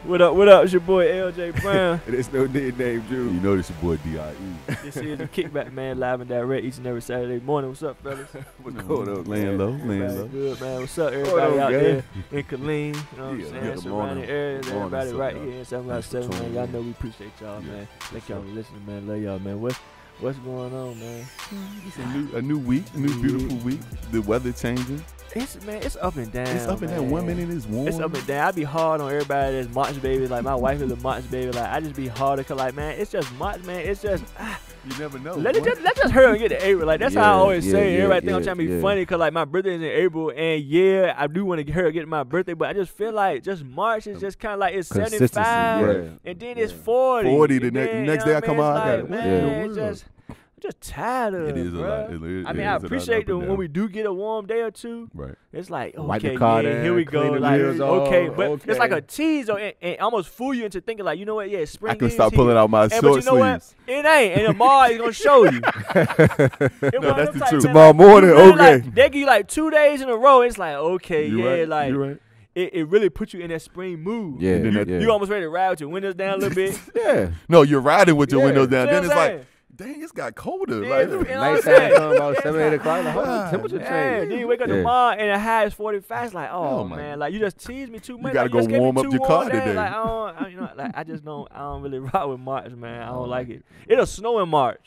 What up? What up? It's your boy LJay Brown. And it's no nickname, Drew. You know this your boy D.I.E. This is the Kickback, man, live and direct each and every Saturday morning. What's up, fellas? What's going on? Laying low, laying low. Good, man. What's up, everybody out there in Killeen? You know what I'm saying? good Surrounding morning. areas, Good morning, everybody sir. right here in 757, man. tuning Y'all in. know we appreciate y'all, man. Thank y'all for listening, man. Love y'all, man. What's going on, man? It's a new week, a new beautiful week. The weather changing. It's up and down. It's up and down. 1 minute it's warm. It's up and down. I be hard on everybody that's March baby. Like my wife is a March baby. Like I just be harder cause like man, it's just March, man. It's just You never know. let's just hurry and get to April. Like that's how I always say. Everybody think I'm trying to be yeah. funny cause like my birthday is in April and yeah, I do want to hurry and get to my birthday, but I just feel like just March is just kind of like it's 75 right. and then it's 40. 40 the and then, next you know day I what come mean? out, It's I got like, it. man, Yeah. it's just tired of It is a bruh. lot. I mean, it I is a lot appreciate up and when down. we do get a warm day or two. Right. It's like, Wipe the okay, car yeah, down, here we go. clean the Like, wheels okay, off, but okay. it's like a tease and almost fool you into thinking like, you know what, yeah, spring I can is start here. pulling out my But short you know what? sleeves. It ain't. And tomorrow is going to show you. No, that's the truth. Tomorrow morning, you really, okay. Like, they give you like 2 days in a row. It's like, okay, You yeah, right. like You right. it really puts you in that spring mood. Yeah, And then You almost ready to ride with your windows down a little bit. Yeah. No, you're riding with your Yeah. windows down. You know Then what it's I'm like, dang, it's got colder. Yeah, Like, you know what I'm Nighttime saying? come about 7, 8 o'clock. Like, hold on, Ah, temperature Yeah, change. then you wake up Yeah. tomorrow and the high is 45. It's like, oh, Oh, my man, like you just teased me too much. gotta Like, go just gave me warm up too your warm car days. today. Like you know, like I don't really rock with March, man. I don't like it. It'll snow in March.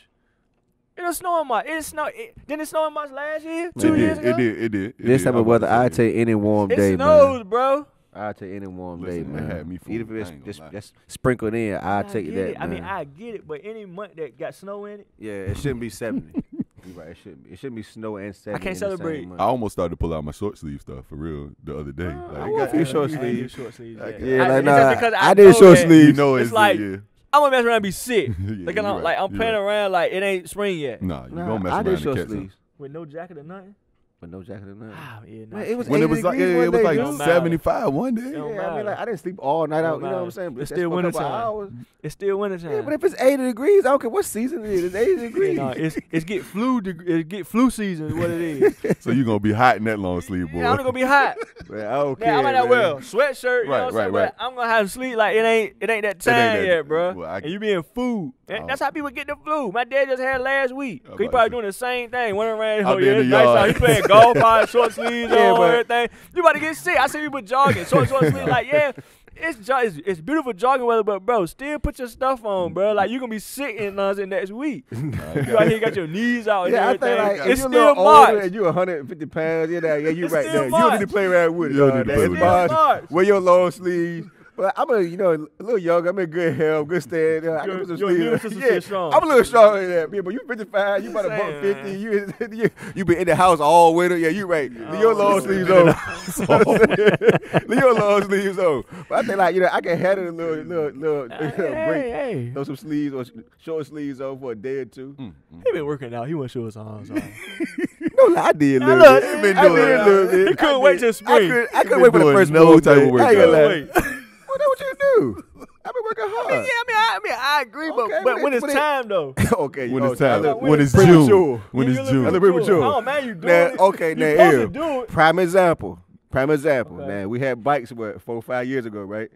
It'll snow in March. Didn't it snow in March last year? 2 years ago? It did. This type of weather, I take any warm It day, snows, man. bro. I take any warm Listen, day, that man. had me fooled. Even I if ain't it's gonna lie. just sprinkled in, I I take get that. it. I mean, man. I get it, but any month that got snow in it, Yeah, it shouldn't be 70. You're right. It shouldn't be. It shouldn't be snow and 70. can't in the same celebrate. month. I almost started to pull out my short sleeve stuff for real the other day. I want a few short sleeves. Short sleeves. Like, Yeah, like, it's just nah, because I did know short that sleeves. You know It's it's like- yeah. I'm gonna mess around and be sick. Yeah, Like, you're I'm, right. like I'm You're playing right. around like it ain't spring yet. Nah, you Nah, gonna mess I around did and short catch sleeves, With no jacket or nothing. but no jacket or nothing. Wow, yeah, nah. Man, it was when it 80 was like degrees it one was day, like dude. 75 one day. Don't Yeah, I mean, matter. like I didn't sleep all night out. Don't You know what I'm matter. saying? But It's just still for a couple wintertime. hours. It's still wintertime. Yeah, but if it's 80 degrees, I don't care what season it is. It's 80 degrees. No, it's get flu season is what it is. So you gonna be hot in that long sleeve, boy. Yeah, I'm gonna be hot. Man, I don't Yeah, care. I might not man. wear a sweatshirt, you know what I'm saying? Right. But I'm gonna have to sleep like it ain't that time that- yet, bro. well, And you being food. And Oh. that's how people get the flu. My dad just had it last week. I'm He about probably to- doing the same thing. Went around, Out oh there yeah, in it's the nice yard. out. He playing golf, out, short sleeves Yeah, on, but- everything. You about to get sick. I see people jogging, short sleeves. Like, yeah, it's beautiful jogging weather, but bro, still put your stuff on, bro. Like you gonna be sick in next week. You out here got your knees out and Yeah, I everything. think like if It's you're a still little older March. and you're 150 pounds, yeah, you It's right still there. You March. don't need to play around with it. You don't dog. need to That's play with March. it. March. Wear your long sleeves. But I'm a little younger. I'm in good health, good stand. I can put some Your immune sleeves. system Yeah, still strong. I'm a little stronger than that. Yeah, but you 55, you about a buck Saying, 50. You been in the house all winter. Yeah, you right. Leave your long sleeves on. Leave your long sleeves on. But I think like I can handle a little break. Hey. Throw some sleeves or short sleeves on for a day or two. He been working out. He want to show his arms off. No, I did a little look, bit. he been I doing did it. a little bit. He couldn't I wait did. till spring. I couldn't wait for the doing first no warm type day. of I ain't gonna lie. Wait. Well, that's what you do. I've been working hard. I mean, I agree, Okay, but when it's but it- time though. Okay, When oh, it's time. I look When it's premature. June. When You it's look June. I look premature. Oh man, you doing Now, it. okay, you now, supposed to Ew. do it. Prime example. Okay. Man, we had bikes 4 or 5 years ago, right?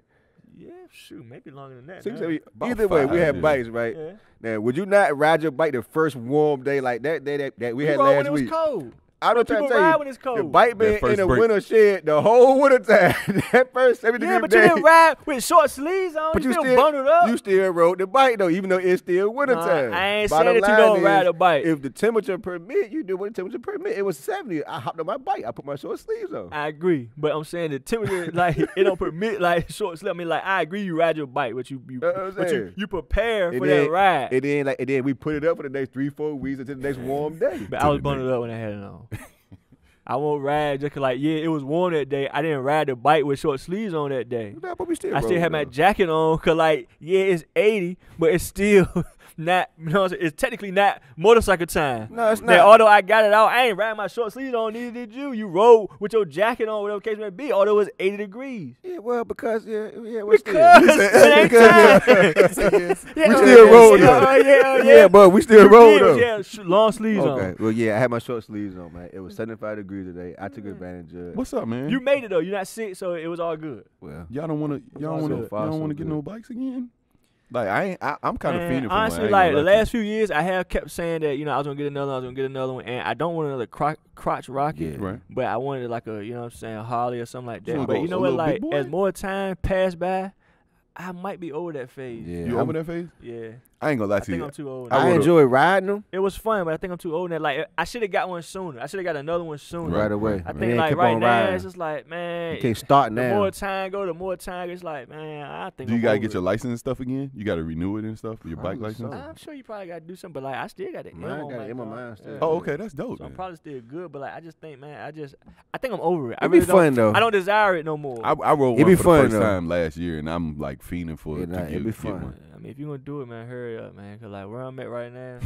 Yeah, shoot, maybe longer than that. 6, now. 7, About either way, we 5, had yeah. bikes, right? Yeah. Now, would you not ride your bike the first warm day like that day that we had rode when last it was week? cold. I don't try to People tell ride you. when it's The cold. bike been first in a break. winter shed the whole winter time. That first 70 Yeah, degree but you day. didn't ride with short sleeves on. But you still bundled up. You still rode the bike though, even though it's still winter time. I ain't Bottom saying that you line don't is, ride a bike. If the temperature permit, you do what the temperature permit. It was 70. I hopped on my bike. I put my short sleeves on. I agree, but I'm saying the temperature, like it don't permit like short sleeve. I mean, like I agree, you ride your bike, but you prepare And for then- that ride. And then we put it up for the next 3-4 weeks until the next warm day. But I was bundled up when I had it on. I won't ride just 'cause like it was warm that day. I didn't ride the bike with short sleeves on that day. Nah, but we still I still rode, had my though. jacket on 'cause like it's 80, but it's still not, you know what I'm saying? It's technically not motorcycle time. No, it's That not. although I got it out, I ain't riding my short sleeves on, neither did you. You rode with your jacket on, whatever the case may be, although it was 80 degrees. Yeah, well, because what's Because it ain't time. We still rode though. Yeah, but we still rode though. Yeah, long sleeves Okay. on. Well, yeah, I had my short sleeves on, man. It was 75 degrees today. I took advantage of it. What's up, man? You made it though. You're not sick, so it was all good. Well, Y'all don't want to. Y'all don't So far, so want to get good. no bikes again. Like I'm kind of Man, fiending for honestly, one. like the last few years, I have kept saying that I was gonna get another one, and I don't want another crotch rocket, Yeah. Right. but I wanted like a what I'm saying, a Harley or something like that. So But go you know a what, little like big boy? as more time passed by, I might be over that phase. yeah. You over that phase? Yeah, I ain't gonna lie I to think you. I'm too old. I now. I would've- enjoy riding them It was fun, but I think I'm too old now. Like I should have got one sooner. I should have got another one sooner. right away. I Man, think like keep right on now, riding. it's just like man, You can't start the now. more time go, the more time it's like man, I think. Do you I'm gotta over get your it. license and stuff again? You gotta renew it and stuff. Your bike Probably license. so. I'm sure you probably gotta do something, but like I still got the M Mine on got my an M on car. mine still. Yeah. Oh, okay, that's dope. So I'm man. probably still good, but like I just think, man, I think I'm over it. I It'd be really fun though. I don't desire it no more. I rode It'd one be for fun, the first though. time last year, and I'm like fiending for Yeah, it. nah, to it'd get, be get fun. one. I mean, if you're gonna do it, man, hurry up, man, cause like where I'm at right now,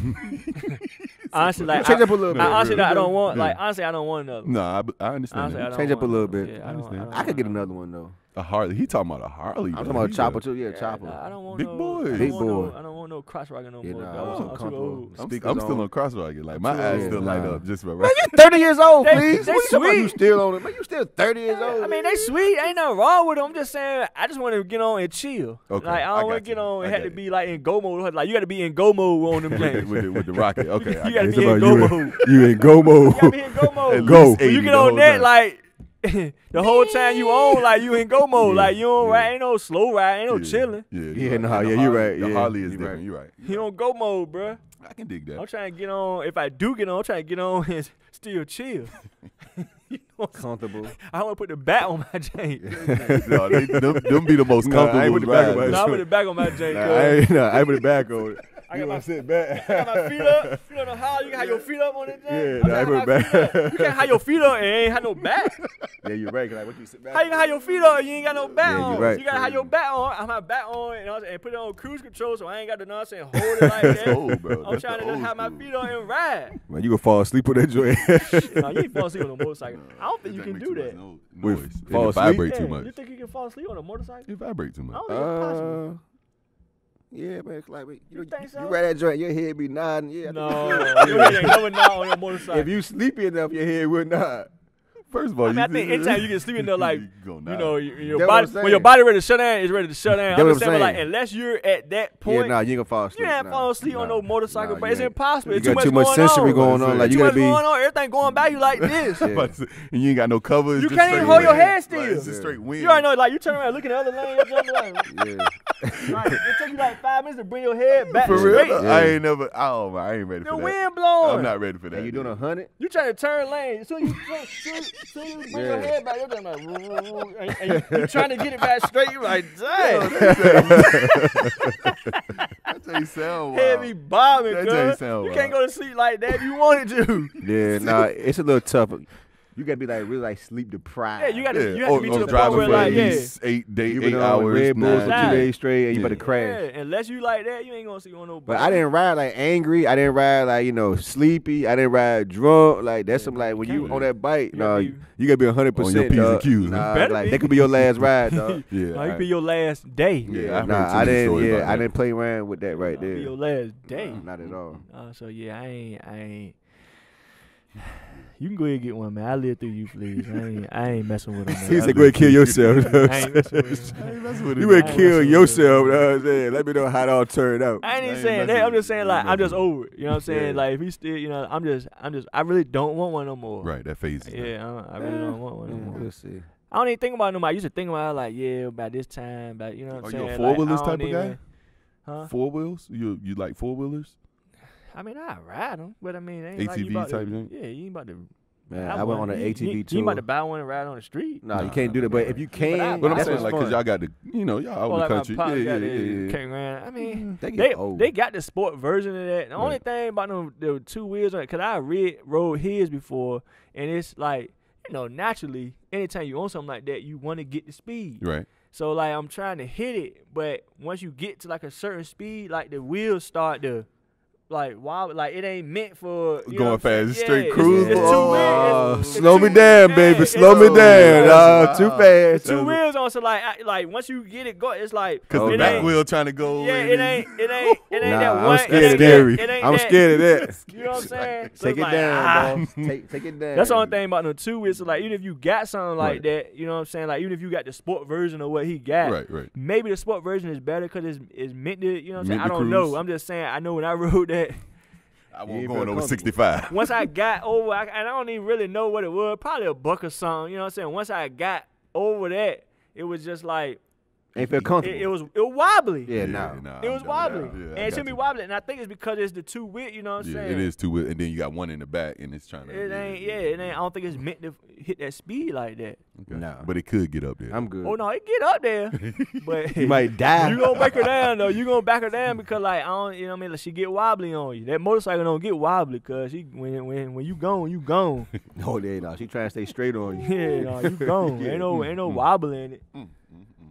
honestly, like Change up a little bit. honestly, really. I don't want, Yeah. like honestly, I don't want another. No, I understand Honestly, I that. don't Change up a want little another. bit. Yeah, I understand. I could get another one though. A Harley. He talking about a Harley. I'm though. talking about a He chopper a- too. Yeah, Yeah, chopper. nah, I don't want Big no, boy. I don't Big want no- boy. I don't want no crotch rocket no Yeah, more. nah, dog. I want I'm too comfortable. old. I'm Speakers still on. on crossrocket. Like my too eyes old. still light Nah. up just for Man, you 30 years old, They- please. they What you talking about? You sweet. still on it? Man, you still 30 years old. I mean, they sweet. Ain't nothing wrong with them. I'm just saying, I just want to get on and chill. Okay, Like, I I don't want got to get you. on and I have got to you. be like in go mode. Like, you got to be in go mode on them games. with the rocket. Okay, I You got gotta it. be in go mode. You in go mode. You got to be in go mode. At Go. least When you 80 get the on whole that, time. like, the whole time you on, like, you in go mode. Yeah, Like, you don't yeah. ride, ain't no slow ride, ain't no Yeah. chilling. Yeah, Yeah, nah, And the yeah, you Harley- right, The yeah, Harley is you different. right. You're right. You don't go mode, bruh. I can dig I'm that. trying to get on. If I do get on, I'm trying to get on and still chill. You know, Comfortable. I want to put the bat on my jank. No, them be the most Nah, I ain't comfortable with the back of rides. my No, I put the back on my jank. I ain't put it back on it. I got my sit back. I got my feet up. You know how you can have your feet up on it. Yeah, I'm nah, I trying put to it have my feet back. up. You can't have your feet up and ain't have no back. Yeah, you're right. Like, what you sit back? How you gonna have your feet up and you ain't got no back Yeah, you on? right. You gotta have your back on. I'm have back on and put it on cruise control so I ain't got to nonsense hold it like That's that. old, bro. I'm That's trying the to just old have my school. feet on and ride. Man, you gonna fall asleep with that joint. No, you ain't fall asleep on a motorcycle. I don't think you That can makes do too that. much With noise. And fall it asleep? vibrate too Yeah, much. you think you can fall asleep on a motorcycle? It vibrate too I much. don't think it's possible. Yeah, man. It's like, You think so? you ride that joint, your head be nodding. Yeah, I think No, you you ain't never not on your motorcycle. if you sleepy enough, your head would nod. First of all, I mean, I think anytime you get sleepy enough, like, go you know, your That's what body, I'm saying. when your body ready to shut down, it's ready to shut down. That's I'm what just I'm saying, but, like, saying. unless you're at that Yeah, point, nah, you ain't gonna fall asleep. you ain't fall asleep on no motorcycle, Nah, but you it's ain't. impossible. You It's too got too much going sensory on. going on. Like, Too you much gotta be. going on. Everything going by you like this. Yeah. And you ain't got no covers. You just can't even straight hold your wind. head still. Like, it's just Yeah. straight wind. You already know, like, you turn around, look in the other lane, you're jumping like, Yeah. right, it took you like 5 minutes to bring your head back For straight. real? Yeah. I ain't never. Oh, man, I ain't ready The for that. wind blowing. I'm not ready for that. And you doing 100? You trying to turn lane. So you bring your Yeah. head back. You're just like, and you trying to get it back straight. You're like, dang. That ain't sound wild. Heavy bobbing, That girl. ain't sound You wild. can't go to sleep like that if you wanted to. Yeah, nah, it's a little tough. You gotta be like really like sleep deprived. Yeah, you got to Yeah. you have to be to the point driving where for like, at yeah. least 8 You been on hours. Red Bulls for 9. 2 days straight, and you Yeah. about to crash. Yeah, unless you like that, you ain't gonna see on no. But I didn't ride like angry. I didn't ride like sleepy. I didn't ride drunk. Like that's Yeah, some like when you you can't. on that bike. You No, gotta you gotta be 100%. On your P's and dog. Q's, huh? Nah, Better like be. that could be your last ride, dog. Yeah. No, it be your last day. Yeah, Yeah, I've heard nah, too I many didn't. stories Yeah, about I that. didn't play around with that right It'll be there. your last day. Not at all. So yeah, I ain't. You can go ahead and get one, man. I live through you, please. I ain't messing with them. He Man. said, "Go ahead and kill yourself." I ain't messing with them. I ain't messing with You it, would man. ain't kill messing with yourself. You know what I'm saying? Let me know how it all turned out. I ain't even I ain't saying messing that. I'm with just it. saying I like ain't I'm just messing over it. You know what I'm saying? Yeah. Like if he still, I really don't want one no more. Right, that phase. Yeah, I really don't want one no more. We'll see. I don't even think about it no more. I used to think about it like, yeah, about this time, but you know what I'm Are saying? you a Like, four-wheelers I don't type of guy? Huh? 4 wheels? You like 4 wheelers? I mean, I ride them, but I mean, it ain't like you ATV about type to, joint? yeah, you ain't about to. Man, buy I went one. on an You ATV ain't about to tour. buy one and ride on the street. Nah, you Nah, can't do that. But if you can, But I'm that's saying what's like because fun. y'all got the y'all out Or in the like country. my pops Yeah, got yeah, the yeah. King Rand. I mean, They get they old. got the sport version of that. The only thing about them, the 2 wheels on it, because I rode his before, and it's like, naturally, anytime you own something like that, you want to get the speed. Right. So like I'm trying to hit it, but once you get to like a certain speed, like the wheels start to like wobble. Like it ain't meant for Going fast, straight cruise. It's too weird. Slow me down, baby. Slow me down. Too fast. Two wheels on, so like once you get it going, it's like because the back wheel trying to go. Yeah, it ain't that I'm one. scared of that. I'm scared of that. You know what I'm saying? Take it down, boss. Take it down. That's the only thing about the two wheels. So like even if you got something like that, you know what I'm saying? Like even if you got the sport version of what he got, right. Maybe the sport version is better because it's meant to. You know what I'm saying? I don't cruise. know. I'm just saying. I know when I rode that. I won't go over 65. Once I got over, and I don't even really know what it was, probably a buck or something. You know what I'm saying? Once I got over that, it was just like ain't feel comfortable. It was wobbly. Yeah, nah. It was wobbly, Yeah, and it shouldn't be wobbly. And I think it's because it's the two wheel. You know what I'm saying? It is two wheel, and then you got one in the back, and it's trying to. It ain't. I don't think it's meant to hit that speed like that. Okay. Nah. But it could get up there. I'm good. Oh no, it get up there, but you might die. You gonna back her down though. You gonna back her down because like I don't, you know what I mean? Like, she get wobbly on you. That motorcycle don't get wobbly because when you gone, you gone. No, they no. She trying to stay straight on you. Yeah, no, you gone. Ain't no wobble in it.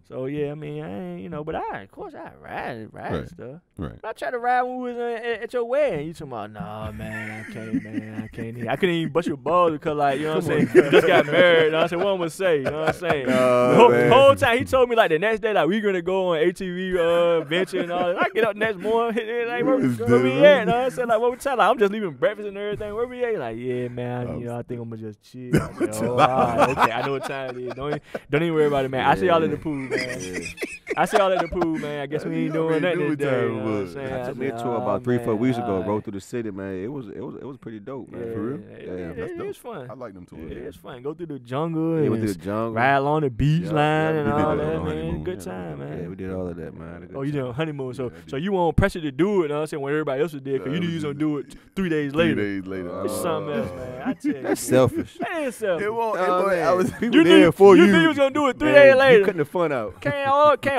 So yeah, I mean, I ain't, but of course I ride and stuff. Right. I tried to ride when we was at your wedding. You talking about, nah, man, I can't. I couldn't even bust your balls because, like, you know what I'm saying? Just got married. You know what I'm saying? What I'm gonna say? You know what I'm saying? The whole time he told me like the next day, like we gonna go on ATV adventure and all that. I get up next morning, like where we at? You know what I'm saying? Like what we tell? Like I'm just leaving breakfast and everything. Where we at? Like yeah, man. I think I'm gonna just chill. I said, all right, okay, I know what time it is. Don't even worry about it, man. I see y'all in the pool, man. I see y'all at the pool, man. I guess we ain't doing that this day. You know what I'm saying? I took me a tour about 3-4 weeks ago. Rode through the city, man. It was pretty dope, man. Yeah, for real. It was fun. I like them tours. Yeah, it's fun. Go through the jungle. Yeah, went through the jungle. Ride along the beach line and we did all that that, on man. honeymoon. Good time, man. Yeah, we did all of that, man. Oh, you did on honeymoon, so you weren't pressure to do it. You know what I'm saying? When everybody else was there, because you knew you was gonna do it 3 days later. 3 days later. It's something else, man. I tell you, That's selfish. That is selfish. It won't. I was people You there for you. knew you was gonna do it 3 days later. You cutting the fun out. Came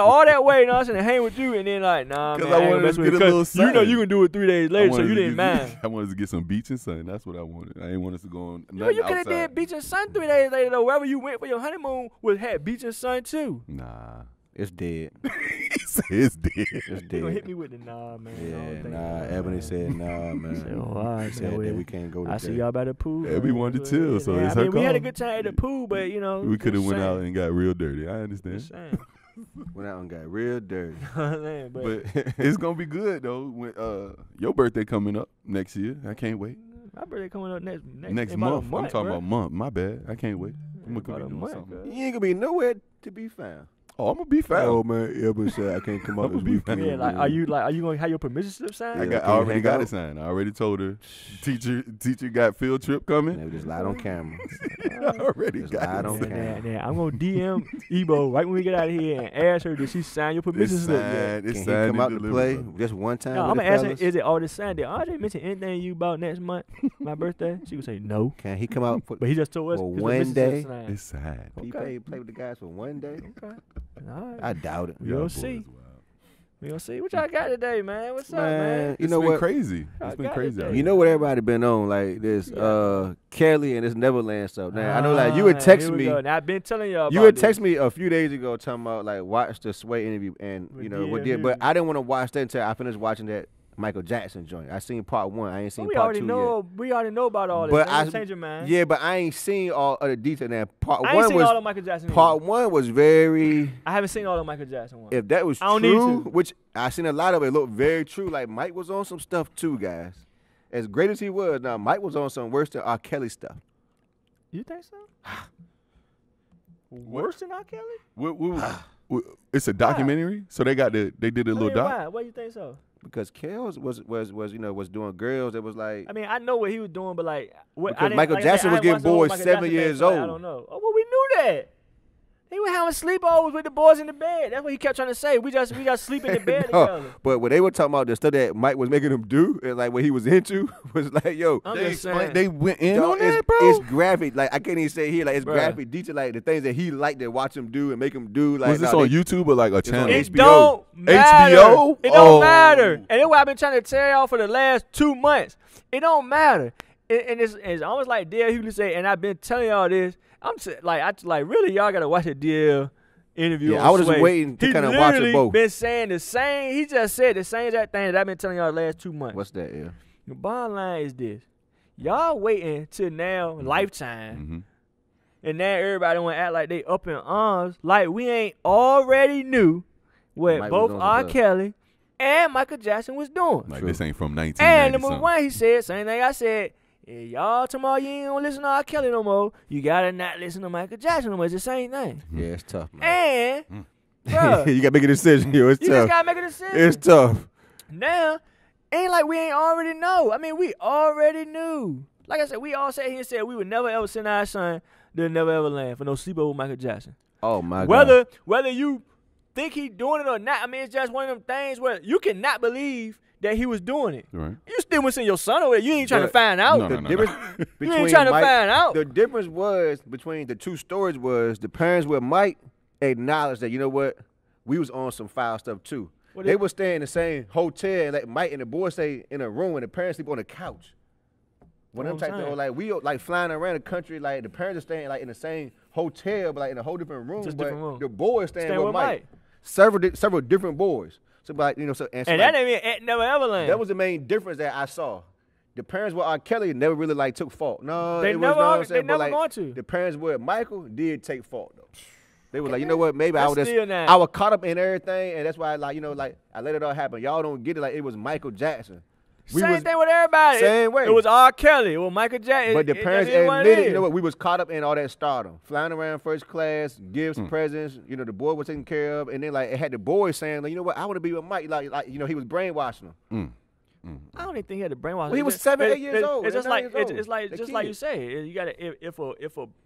all that way, you know what I'm saying, to hang with you, and then like, nah, man, I wanted to get a little sun. you know you can do it 3 days later, so you didn't mind. I wanted to get some beach and sun. That's what I wanted. I didn't want us to go on. You could have did beach and sun 3 days later though. Wherever you went for your honeymoon had beach and sun too. Nah. It's dead. It's dead. It's You dead. gonna hit me with the nah, man. Yeah, nah. Ebony said nah, man. Said, all right, He said that we can't go today. I see y'all by the pool. Yeah, we wanted to chill, so it's her we had a call. good time at the pool, but We could have went out and got real dirty. I understand. Just saying. Went out and got real dirty. Man, But it's gonna be good though. When your birthday coming up next year, I can't wait. my birthday coming up next month. month. I'm talking about month. My bad. I can't wait. I'm About gonna a be doing month, something. bro. You ain't gonna be nowhere to be found. Oh, I'm gonna be found. Oh man, Ebony said I can't come out I'ma this be weekend. found. Yeah, like are you gonna have your permission slip signed? Yeah. I already hang got out. it signed. I already told her. Teacher got field trip coming. Never just lied on camera. I already Just got lied it. on signed. camera. I'm gonna DM Ebo right when we get out of here and ask her did she sign your permission It's slip yet? signed. It's Can he signed come and out to delivered, play brother. just one time? No, with I'm the gonna ask her, fellas? is it already signed? Did RJ mention anything to you about next month, my birthday? She would say no. Can he come out for But he just told us For his one permission slip day? signed. It's signed. he Okay. play with the guys for one day? Okay. All right. I doubt it. We Y'all gonna boys see. wild. We gonna see what y'all got today, man. What's up, man? You It's know been what? crazy. I It's been got it crazy. there. out You know what everybody been on, like this Kelly and this Neverland stuff. Now I know, like you would Ah, text here we me. go. Now I've been telling y'all. You about would this. text me a few days ago talking about like watch the Sway interview and With you know what did, DMU. but I didn't want to watch that until I finished watching that Michael Jackson joint. I seen part 1. I ain't seen Well, we part already 2 know. We already know about all this. But Don't I- change your mind. yet. Yeah, but I ain't seen all of the detail. Now part I ain't 1 seen all was of Michael Jackson. part 1 was very. I haven't seen all of Michael Jackson ones. If that was I don't need true, to. which I seen a lot of it look very true. Like Mike was on some stuff too, guys. As great as he was, now Mike was on some worse than R. Kelly stuff. You think so? Worse than R. Kelly? It's a documentary, so they did a little doc. Why? Why you think so? Because Kels was doing girls that was like. I mean, I know what he was doing, but like, what, Because I didn't, Michael like I said, Jackson I was ain't getting watched the whole boys Michael 7 Jackson years thing, so I old. don't know. Oh, well, we knew that. He was having sleepovers with the boys in the bed. That's what he kept trying to say. We just sleep in the bed No, together. but when they were talking about the stuff that Mike was making him do, and like what he was into, was like, yo, I'm They just saying. They went in dog, on that, bro. it's graphic. Like I can't even say here, like it's Bruh. graphic detail, like the things that he liked to watch him do and make him do. Like Was this nah, on they- YouTube or like a on channel? It HBO. don't matter. HBO? It don't Oh. matter. And that's what I've been trying to tell y'all for the last 2 months. It don't matter. And it's almost like Dale Hughley say, and I've been telling y'all this. Really, y'all gotta watch the Dale interview. Yeah, on I was just Sway. waiting to He kind of watch it literally both. been saying the same. He just said the same exact thing that I've been telling y'all the last 2 months. What's that? Yeah. The bottom line is this: y'all waiting till now, Lifetime, and now everybody want to act like they up in arms, like we ain't already knew what Mike was both doing R. some stuff. Kelly and Michael Jackson was doing. Like True. this ain't from 1990 And number something. one, he said same thing I said. If y'all tomorrow you ain't gonna listen to R. Kelly no more, you gotta not listen to Michael Jackson no more. It's the same thing. Yeah, it's tough, man. And bruh, You got to make a decision, yo. It's you just tough. gotta make a decision. It's tough. Now, ain't like we ain't already know. I mean, we already knew. Like I said, we all sat here and said we would never ever send our son to Never Ever Land for no sleepover with Michael Jackson. Oh, my God. Whether you think he doing it or not, I mean, it's just one of them things where you cannot believe that he was doing it. Right. You still would send your son over there. You ain't trying to But find out. No, The no, difference You between ain't trying to Mike, find out. The difference was between the two stories was the parents with Mike acknowledged that, you know what, we was on some foul stuff too. What They it- would stay in the same hotel, and like Mike and the boys stay in a room, and the parents sleep on the couch. One of them That's what type I'm of saying. like we like flying around the country, like the parents are staying like in the same hotel, but like in a whole different room. Just but different room. the boys staying Staying with with Mike. Mike. Several different boys. So like so And like, that ain't even at Never Ever Land. that was the main difference that I saw. The parents with R. Kelly never really like took fault. No, They it was, never- you know what I'm they saying? But, never like, going to. The parents with Michael did take fault though. They were like, you know what? Maybe I That's was still not- I was caught up in everything, and that's why like I let it all happen. Y'all don't get it like it was Michael Jackson. Same thing with everybody. Same way. It was R. Kelly. It was Michael Jackson. But the parents that is what it admitted, is. you know what? We was caught up in all that stardom, flying around first class, gifts, presents. You know, the boy was taken care of, and then like it had the boys saying, like, you know what? I want to be with Mike. Like you know, he was brainwashing them. I don't even think he had the brainwash. Well, he was 7, 8 years old. It's just They're like 9 years old. it's like They're just like you kids. say. You gotta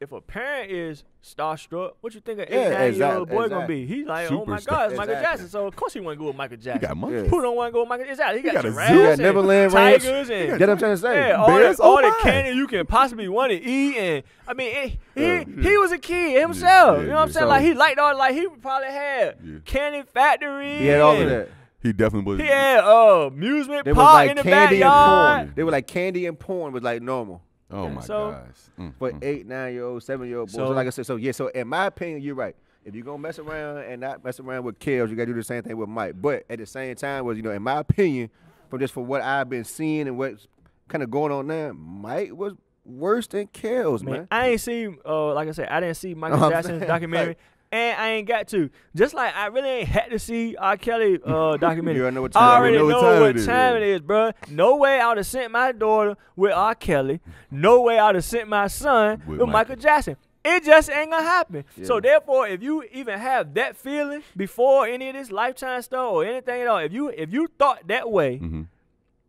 if a parent is starstruck, what you think an Yeah, 8-9-year-old boy exactly. gonna be? He's like, oh my Superstar. God, it's Michael Exactly. Jackson. So of course he want to go with Michael He Jackson. got money. Yeah. Who don't want to go with Michael Jackson? He got got a giraffes zoo. You got and Neverland Ranch. tigers and That's what I'm trying to say. yeah, all Bears. the, all Oh, the my. candy you can possibly want to eat, and I mean, he was a kid himself. Yeah, you know what I'm yeah. saying? So- Like he liked all, like he probably had Yeah. candy factory. He had all of and that. He definitely was. He had amusement They was park like in the candy and backyard. porn. They were like candy and porn was like normal. Oh my So- gosh. For 8, 9-year-old, 7-year-old boys. So, So- like I said, so in my opinion, you're right. If you're gonna mess around and not mess around with Kels, you gotta do the same thing with Mike. But at the same time, was in my opinion, for what I've been seeing and what's kind of going on now, Mike was worse than Kels, man. I ain't seen, like I said, I didn't see Michael I'm Jackson's saying, documentary, like- and I ain't got to. Just like I really ain't had to see R. Kelly documentary. You already know what I time- already you know know what time it is, bro. No way I would have sent my daughter with R. Kelly. No way I would have sent my son With with Michael Jackson. It just ain't gonna happen. Yeah. So therefore, if you even have that feeling before any of this Lifetime stuff or anything at all, if you thought that way, Mm-hmm.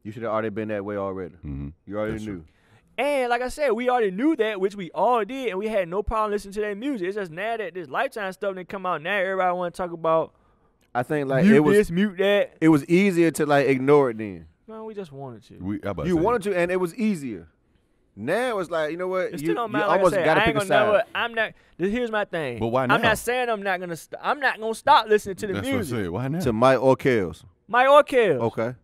You should have already been that way already. Mm-hmm. You already That's knew. true. and like I said, we already knew that, which we all did, and we had no problem listening to their music. It's just now that this Lifetime stuff didn't come out, now everybody want to talk about I think like mute it was this, mute that. it was easier to like ignore it then. No, we just wanted to. You wanted to, and it was easier. Now it's like, you know what? It You, still don't you matter. Like I almost said, got to I pick ain't a gonna side. never. I'm not. Here's my thing. But why I'm now? not saying I'm not gonna. I'm not gonna stop listening to the That's what I music. said. Why not? To Mike or Kels. My or Kells. Okay.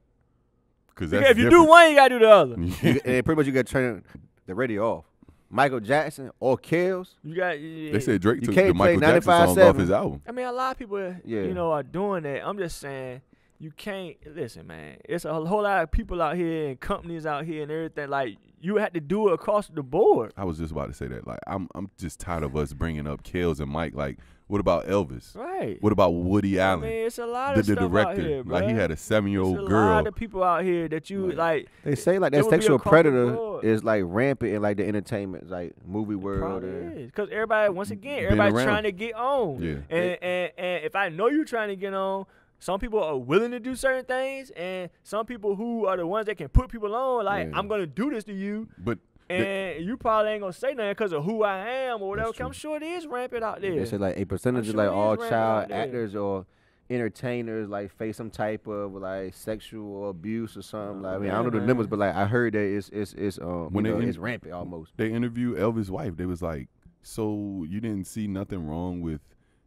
Because Yeah, if you do one, you gotta do the other. And pretty much you got to turn the radio off. Michael Jackson or Kels. You got. They said Drake You took can't the Michael play Jackson songs 95.7. off his album. I mean, a lot of people, Yeah. are doing that. I'm just saying, you can't listen, man. It's a whole lot of people out here and companies out here and everything. Like you have to do it across the board. I was just about to say that. Like, I'm just tired of us bringing up Kels and Mike. Like, what about Elvis? Right. What about Woody I Allen? mean, it's a lot the of stuff director. out here, bro. Like, he had a 7-year-old It's a girl. lot of people out here that you like. They say like It that would be sexual across the predator board. is like rampant in like the entertainment, like movie world. Probably And is. Because everybody, once again, Been everybody's around. trying to get on. Yeah. And if I know you're trying to get on, some people are willing to do certain things, and some people who are the ones that can put people on, like, Yeah. I'm going to do this to you, But and you probably ain't going to say nothing because of who I am or whatever. That's 'Cause I'm sure it is rampant out there. They say like a percentage I'm of sure like it is all rampant child out there. actors or entertainers like face some type of like sexual abuse or something. Like I mean, I don't know the man. numbers, but like I heard that it's When they it's rampant almost. they interviewed Elvis' wife. They was like, so you didn't see nothing wrong with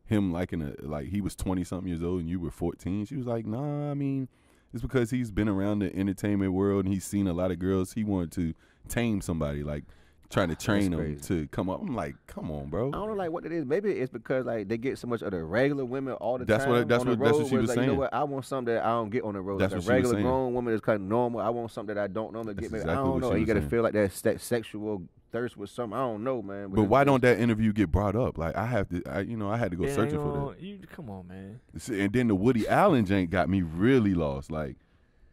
him liking like he was 20-something years old and you were 14? She was like, nah, I mean, it's because he's been around the entertainment world and he's seen a lot of girls. He wanted to tame somebody. Like, trying to train them crazy. to come up. I'm like, come on, bro. I don't know, like what it is. Maybe it's because like they get so much of the regular women all the That's time. what on the that's road, what she where was it's like, saying. You know what? I want something that I don't get on the road. That's Like what a she was regular saying. grown woman is kind of normal. I want something that I don't normally get. That's Maybe I exactly don't what know. she And you was got to saying. feel like that sexual thirst with something. I don't know, man. But why don't that interview get brought up? Like I had to go It searching ain't for gonna- You come on, man. that. See, and then the Woody Allen jank got me really lost. Like,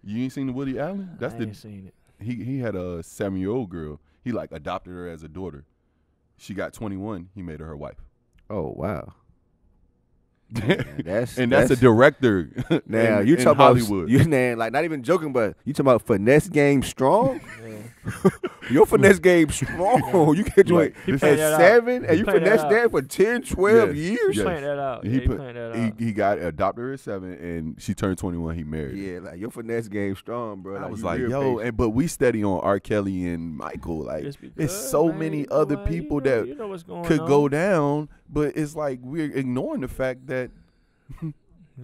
you ain't seen the Woody Allen? That's I the ain't seen it. he had a 7-year-old girl. He like adopted her as a daughter. She got 21. He made her wife. Oh wow. That's a director. Now in, you in talking Hollywood. about you man, like not even joking, but you talking about finesse game strong. Yeah. Your finesse game strong. You can do it He at playing that out. 7, and He you playing that finesse out. that for 10, 12 Yes. years. He playing that out. He Yeah, he put- playing that out. He got adopted her at 7, and she turned 21. He married her. Yeah, like your finesse game strong, bro. I was you like, real yo, patient. but we steady on R. Kelly and Michael. Like, Just there's because, so man, many you know other what, people you know, that you know what's going could on. go down, but it's like we're ignoring the fact that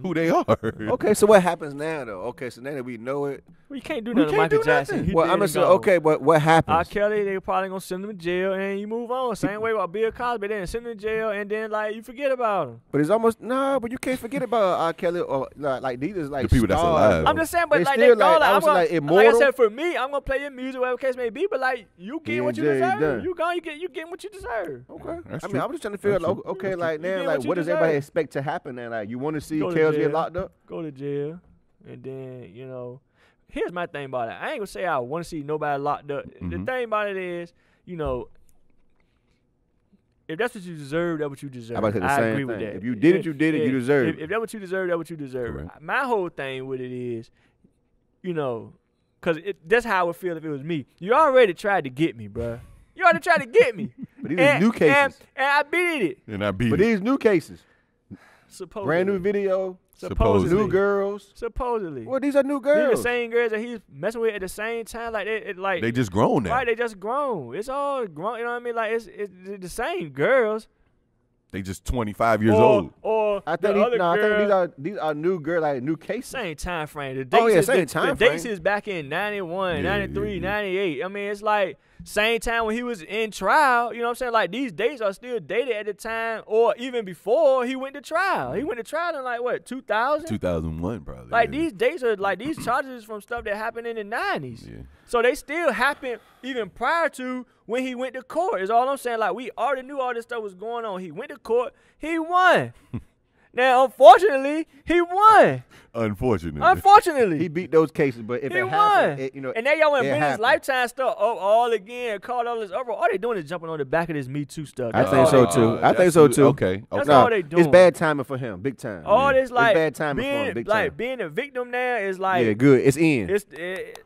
who they are. Okay, so what happens now, though? Okay, so now that we know it, Well, you can't do We nothing to can't Michael do Jackson. nothing. He well, dead I'm gonna and say, gone. okay, but what R. happens? Kelly, they probably gonna send him to jail and you move on. Same way with Bill Cosby, they send him to jail and then like you forget about him. But it's almost but you can't forget about R. Kelly or like these is like The people that's stars, alive. bro. I'm just saying, but They like still they go, like, like, I I'm was gonna, like like I immortal. said, for me, I'm gonna play your music, whatever the case may be. But like you get what you LJay deserve. done. You gone, you get what you deserve. Okay, That's I mean, true. I'm just trying to figure That's out. true. Okay, like You now, get like what you what does everybody deserve. expect to happen now? Like you want to see Go to Kels jail. get locked up? Go to jail, and then you know. Here's my thing about it. I ain't gonna say I want to see nobody locked up. The Mhm. thing about it is, you know, if that's what you deserve, that's what you deserve. I'm about to say the I same agree with thing. that. If you did it, you did it. You deserve it. If that's what you deserve, that's what you deserve. Correct. My whole thing with it is, you know, because that's how I would feel if it was me. You already tried to get me, bruh. You already tried to get me. But these are new cases. And I beat it. And I beat But it. these new cases, Supposedly. brand new video, Supposedly. new girls. Supposedly. Well, these are new These are girls. the same girls that he's messing with at the same time. Like, They just grown now. right, they just grown. It's all grown. You know what I mean? Like, it's the same girls. They just 25 years or, old. Or I the think other I girl. think these are new girl, like new cases. Same time frame. The Oh, dates yeah, is, same the time dates frame. is back in 91, Yeah, 93, yeah. 98. I mean, it's like same time when he was in trial. You know what I'm saying? Like, these dates are still dated at the time or even before he went to trial. He went to trial in, like, what, 2000? 2001, probably. Like, yeah. these dates are, like, these charges from stuff that happened in the 90s. Yeah. So they still happened even prior to when he went to court, is all I'm saying. Like, we already knew all this stuff was going on. He went to court. He won. Now, unfortunately, he won. Unfortunately. He beat those cases, but if He it won. happened, it, you know, And now y'all want it to bring this happened. Lifetime stuff up all again, call all this up. All they doing is jumping on the back of this Me Too stuff. I That's think all so they too. doing. I think so too. Okay. That's Okay. all they doing. It's bad timing for him, big time. All this, like, it's bad timing for him, being, big like, time. being a victim now is like, Yeah, good. It's in.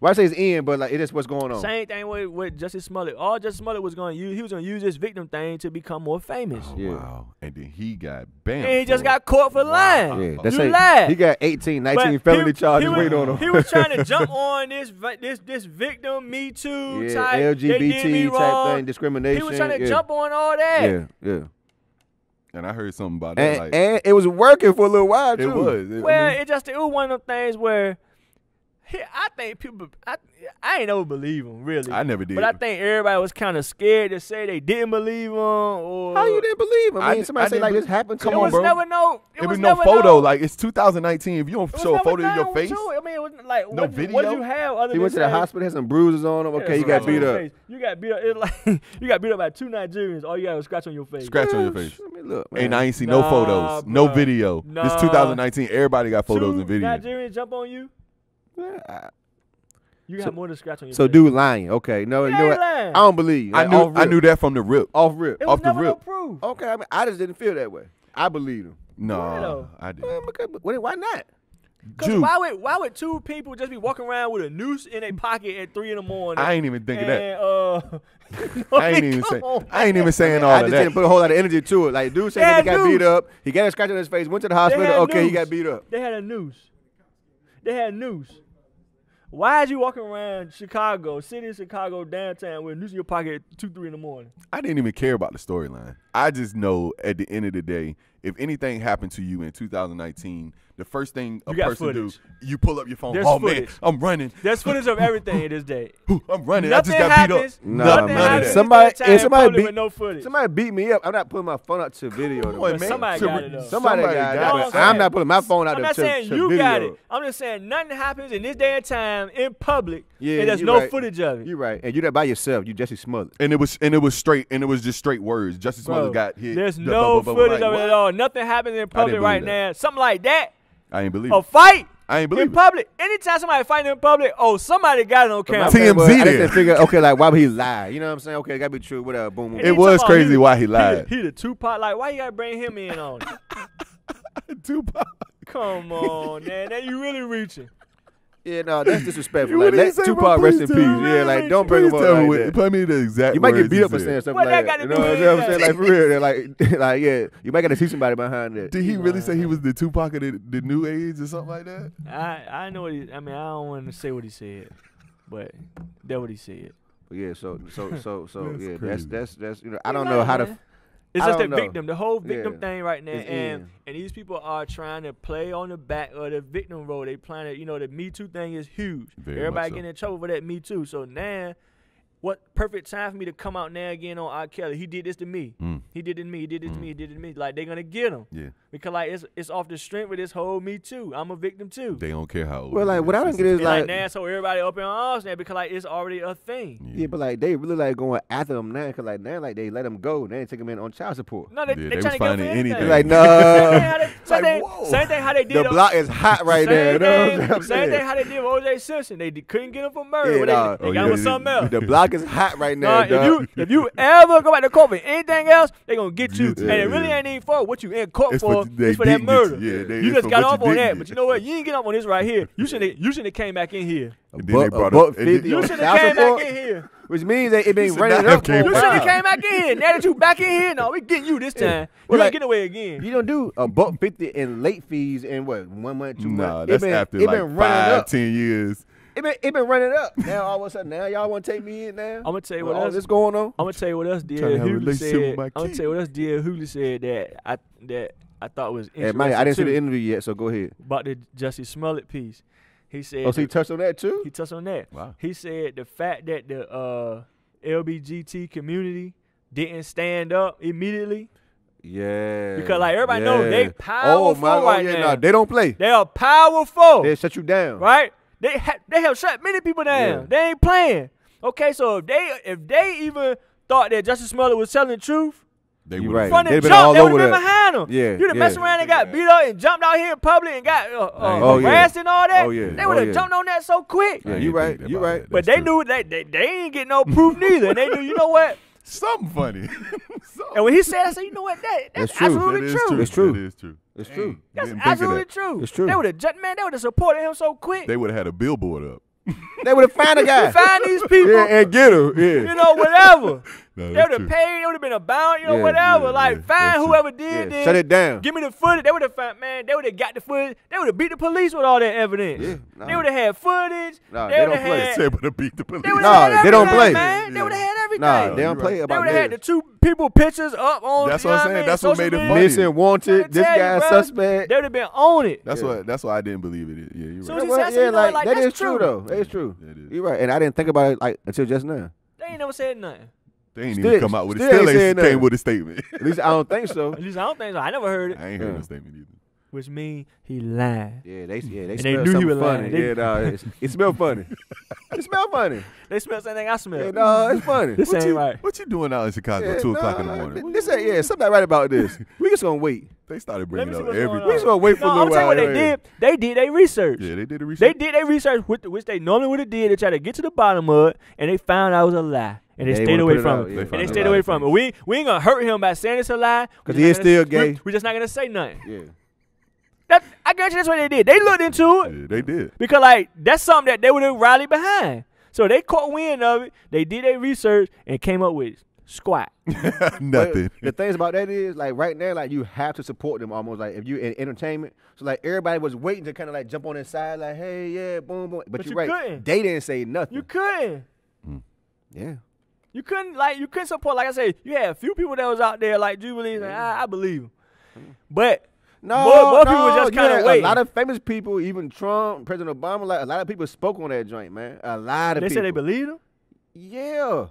Well, I say it's in, but like it is what's going on. same thing with Justice Smollett. All Justice Smollett was going to use, he was going to use this victim thing to become more famous. Oh, Yeah. wow. And then he got banned. And he just got caught for lying. Yeah, that's You it. lied. He got 18, 19 But felony he charges was- waiting on him. He was trying to jump on this victim, Me Too Yeah, type. They did me LGBT type wrong. thing, discrimination. He was trying to yeah. jump on all that. Yeah, yeah. And I heard something about that. And, and it was working for a little while it too. was. Well, it was one of them things where I think people, I ain't never believe him, really. I never did. But I think everybody was kind of scared to say they didn't believe him. Or How you didn't believe him? I mean, I somebody say didn't like be- this happened to Come It him. on, was bro. never no. It was no never photo. no- Like, it's 2019. If you don't it was show a never photo of your known, face, too. I mean, it was like No what video? did you have other He than went to the say, hospital, had some bruises on him. Okay, you got scratch beat on your up. face. You got beat up. It's like you got beat up by 2 Nigerians. All you got was scratch on your face. scratch on your face. I mean, look, And man. I ain't seen no Nah, photos, no bruh. video. This Nah. 2019. Everybody got photos 2 and video. Nigerians jump on you. Yeah, You got more than scratch on your So face. dude lying. Okay, no, He you know ain't what? lying. I don't believe you. I Like, knew. off I rip. knew that from the rip. Off rip. It off was the never no rip. proof. Okay, I mean, I just didn't feel that way. I believe him. Why No, though? I did. Why not? Cause Juke. why would 2 people just be walking around with a noose in their pocket at 3 in the morning? I ain't even thinking that. And, I ain't even saying. I ain't even saying all I of just that. didn't put a whole lot of energy to it. Like, dude said They that he had got beat noose. up. He got a scratch on his face. Went to the hospital. had Okay, he noose. got beat up. They had a noose. They had a noose. Why is you walking around Chicago, city of Chicago, downtown with a noose in your pocket at 2, 3 in the morning? I didn't even care about the storyline. I just know at the end of the day, if anything happened to you in 2019, the first thing a person do, you pull up your phone. There's oh footage. man, I'm running. There's footage of everything in this day. I'm running. Nothing I just got happens. beat up. Nothing None of happens. that. Somebody beat with no footage. Somebody beat me up. I'm not pulling my phone out to video. Come though. on, But man. somebody got it, though. Somebody got got it. it. But I'm not pulling my phone out I'm to not saying to you video. got it. I'm just saying nothing happens in this day and time in public, Yeah, and there's you no right. footage of it. You're right. And you're not by yourself. You Jesse Smollett. And it was straight, and it was just straight words. Justice Smollett got hit. There's The no blah, blah, blah, footage like, of it what? at all. Nothing happens in public believe right that. now. Something like that. I ain't believe A it. fight I ain't believe in it. public. Anytime somebody fighting in public, somebody got it on camera. TMZ I then. just figure, okay, like why would he lie? You know what I'm saying? Okay, it gotta be true. Whatever. Boom. boom. And It he was talking about crazy why he lied. He the Tupac. Like, why you gotta bring him in on it? Tupac. Come on, man. Now you really reaching. Yeah, no, that's disrespectful. What Like, did he let say, Tupac bro? rest in Please peace. tell me. Yeah, like don't bring Please him up tell me like what- that. Put me the exact You might get words beat he up for said. saying stuff What like that got that. to You do know with what I'm saying? anything? Like for real, they're like yeah, you might got to teach somebody behind that. Did he really say he was the Tupac of the new age or something like that? I know what he. I mean, I don't want to say what he said, but that's what he said. Yeah, so That's yeah, crazy. that's you know, I don't know how to. It's I just the don't know. victim, the whole victim Yeah. thing right now, It's and in. these people are trying to play on the back of the victim role. They playing it, the Me Too thing is huge. Very Everybody much so. getting in trouble for that Me Too. So now, what perfect time for me to come out now again on R. Kelly? He did this to me. Mm. He did it to me. He did this to me. He did it to me. Like they're gonna get him Yeah, because like it's off the strength with this whole Me Too. I'm a victim too. they don't care how old. Well, he like, what I don't get is, And like like- now, so everybody up in arms now because like it's already a thing. Yeah, but like they really like going after him now, cause like now like they let him go, they ain't take him in on child support. No, they Yeah, they trying was to get him for finding anything. anything. Like Same thing, no, how they- whoa. same thing how they did. the block is hot right there. You know what I'm Same saying? thing how they did with O.J. Simpson. They couldn't get him for murder. Yeah, but nah. they Oh, got yeah, him with they something else. The block is hot right now. Nah, dog. if you ever go back to court for anything else, they gonna get you. Yeah, And it really yeah. ain't even for what you in court It's for. for- they It's for that didn't get murder. you. Yeah, they- You it's just for got what off you on didn't that, get. but you know what? You ain't get off on this right here. You should have came back in here. And then they brought buck up. and then- 50 You on should have child came support, back in here. which means that it been should running not up have for came a You back. should while. have came back in here. Now that you back in here, no, we getting you this time. Well, You like- ain't getting away again. You don't do $1.50 in late fees in what 1 month, 2 Nah, months. that's it been, after it like been running 5, up. 10 years. It been running up. Now all of a sudden, now y'all want to take me in now? I'm gonna tell you With what all else. this going on. I'm gonna tell you what else Trying to D.L. have a Hughley relationship said. with my I'm gonna kid. tell you what else D.L. Hughley said that I thought was Hey, interesting Mike, I didn't see too, the interview yet, so go ahead. about the Jussie Smollett piece. He said Oh, so he touched on that too? he touched on that. Wow. He said the fact that the LBGT community didn't stand up immediately Yeah. because like everybody knows they Oh powerful my, right yeah, now. nah, they don't play. They are powerful. They shut you down. Right? They have shut many people down. Yeah. They ain't playing. Okay, so if they even thought that Jussie Smollett was telling the truth, They You would've- right. from the They've been jump, all they would over have been that. behind him. Yeah, You'd have yeah. messed around and got beat up and jumped out here in public and got Oh, yeah. harassed and all that. Oh, yeah. They would have Oh, yeah. jumped on that so quick. Yeah, I you ain't right. think You about right. that. But That's they true. knew they ain't get no proof neither. And they knew, you know what? Something funny. And when he said, I said, you know what? That's That's true. absolutely That is true. It's true. That is true. It's true. Dang, That's didn't think of absolutely that. true. It's true. They would have supported him so quick. They would have had a billboard up. They would have found a guy. Find these people, Yeah, and get him. you Yeah. know, whatever. No, They that's would true. have paid. It would have been a bound, you know, Yeah, whatever. yeah, like, yeah, find that's true. whoever did Yeah. this. Shut it down. Give me the footage. They would have found, man. They would have got the footage. They would have beat the police with all that evidence. Yeah, nah. They would have had footage. Nah, they they would don't have play. had. They would have beat the police. They would Nah, have had they don't everything, play. man. They Yeah. would have had everything. Nah, No, they you're don't play right. They about would have had the this. two people pictures up on. That's you what I'm know saying. I mean, That's what social made it media. funny. Missing, wanted. Tryna This tell you, guy bruh. suspect. They would have been on it. That's why I didn't believe it. Yeah, you're So right. he Well, said, yeah, you know, like, that that's is true true. though. That is true. That is. You're right, and I didn't think about it like until just now. They ain't never said nothing. They ain't Still- even come out with it. still ain't Still saying ain't came nothing. with a statement. At least I don't think so. At least I don't think so. I never heard it. I ain't heard Yeah. no statement either. Which means he lied. Yeah, they they smell knew he something was lying. funny. They- Yeah, nah, it smell funny. It smell funny. They smell the same thing I smell. Yeah, no, it's funny. This What ain't you, right. what you doing out in Chicago at 2 o'clock in the morning? This ain't, yeah, something not right about this. We just gonna wait. They started Let bringing me see up what's going everything. We just gonna wait for No, a I'm little telling you while. what they did. They did their research. Yeah, they did the They research. did their research, which they normally would have did to try to get to the bottom of it, and they found out it was a lie, and they They stayed wanna away put it from out, it. yeah. And found they a stayed lot away of from it. We ain't gonna hurt him by saying it's a lie. We Because just he is not gonna- still gay. We just not gonna say nothing. Yeah. I guarantee that's what they did. They looked into it Yeah, they did. because like that's something that they would have rallied behind. So they caught wind of it. They did their research and came up with squat. Nothing. But the things about that is, like, right now, like, you have to support them almost, like, if you in entertainment. So, like, everybody was waiting to kind of, like, jump on their side, like, hey, yeah, boom, boom. But you're you right. couldn't. They didn't say nothing. You couldn't. Yeah. You couldn't support. Like I said, you had a few people that was out there like Jubilee. Like, I believe him, but more people were just kind of waiting. A lot of famous people, even Trump, President Obama, like a lot of people spoke on that joint, man. A lot of people. They said they believed him. Yeah.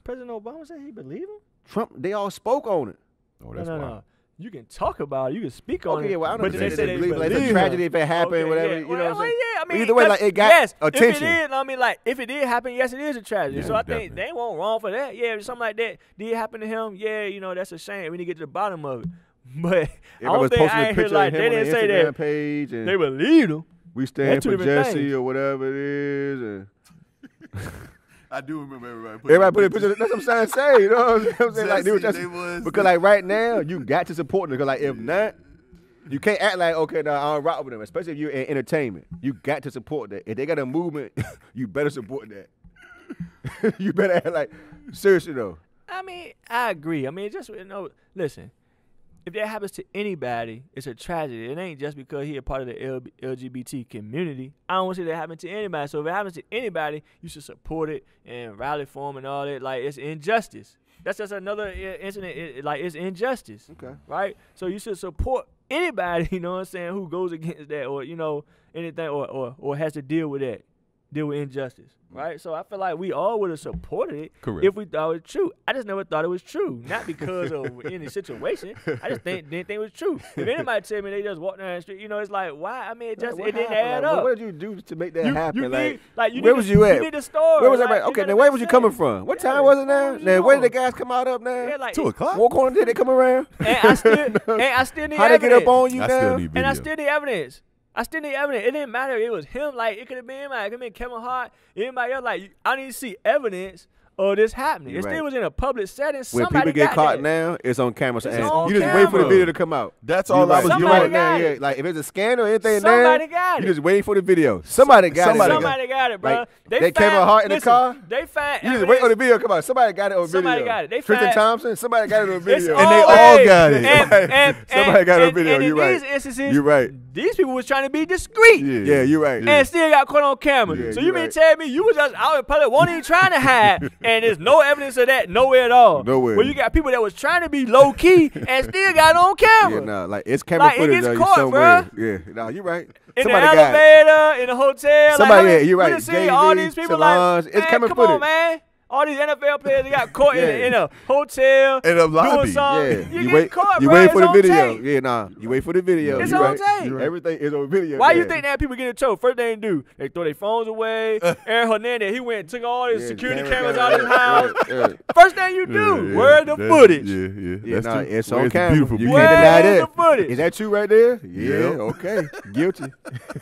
President Obama said he believed him. Trump, they all spoke on it. Oh, that's wild. No. You can talk about it. You can speak on it. Okay, well, I don't but know. they say they believe like, it's a tragedy if it happened, okay, whatever. Yeah. You know what I'm saying? Yeah, I mean, either way, like it got attention. If it did happen, yes, it is a tragedy. Yeah, so I definitely. think they won't wrong for that. Yeah, if something like that did happen to him, yeah, that's a shame. We need to get to the bottom of it. But I don't think I ain't hear like they didn't say that page and they believed him. we stand two for different Jesse things. or whatever it is. And I do remember everybody everybody put a picture. That's what I'm trying to say. You know what I'm saying? Like, they Jesse, was because like right now you got to support them. Because like if not, you can't act like okay, no, I don't rock with them. Especially if you're in entertainment, you got to support that. If they got a movement, you better support that. You better act like seriously though. I mean, I agree. I mean, just listen. If that happens to anybody, it's a tragedy. It ain't just because he a part of the LGBT community. I don't want to see that happen to anybody. So if it happens to anybody, you should support it and rally for him and all that. Like, it's injustice. That's just another incident. It's injustice. Okay. Right? So you should support anybody, you know what I'm saying, who goes against that or, anything or has to deal with that. Deal with injustice, right? So I feel like we all would have supported it if we thought it was true. I just never thought it was true, not because of any situation. I just didn't think it was true. If anybody tell me they just walked down the street, it's like why? I mean, it didn't add up. What did you do to make that happen? Where was you at? You need the story. Where was everybody? Okay, now where was you coming from? What time was it now? Now where did the guys come out up now? Yeah, like 2:00. What corner did they come around? And I still need How they evidence. get up on you I now? still need video. And I still need evidence. It didn't matter if it was him. Like, it could have been anybody. It could have been Kevin Hart. Anybody else. Like, I need to see evidence of this happening. It still was in a public setting. When Somebody people get got caught that. now, it's on camera. So It's and on you just wait for the camera. video to come out. That's all I was Somebody doing. Right now, got it. Like if it's a scandal or anything Somebody now, got you it. just waiting for the video. Somebody got it. Somebody got it, bro. Like, they Kevin Hart in the car? They find You just wait on the video. Come on, somebody got it on video. Somebody got it. They Tristan find- Thompson, somebody got it on video. And they all got it. Somebody got it on video. And You're in right. these instances, You're right. these people was trying to be discreet. Yeah, you're right. And still got caught on camera. Yeah, so you you mean right. tell me you was just out in public, wasn't even trying to hide, and there's no evidence of that nowhere at all. Nowhere. Well, you got people that was trying to be low key and still got on camera. Yeah, nah, like it's camera Like, it footage gets though, caught, somewhere. Yeah, nah, you're right. In Somebody the got it. elevator, in the hotel. Somebody, like, yeah, you're we right. done seen Jay-Z, all these people Solange, like, it's man, camera come footage. on, man. All these NFL players that got caught Yeah. in a hotel In a lobby. doing something. Yeah, You get caught, you bro. wait It's for the on video. tape. Yeah, nah, you wait for the video. It's You on right. tape. You right. Everything is on video. Why you man. think that people get in trouble? First thing they do, they throw their phones away. Aaron Hernandez, he went and took all his Yeah, security camera cameras out of his house. Yeah. First thing you do, Yeah, where's the that's- footage? Yeah. Yeah, That's nah, true. it's Where's on the camera. beautiful You people? can't deny Where's that. the footage? Is that true right there? Yeah, Yep. okay. Guilty.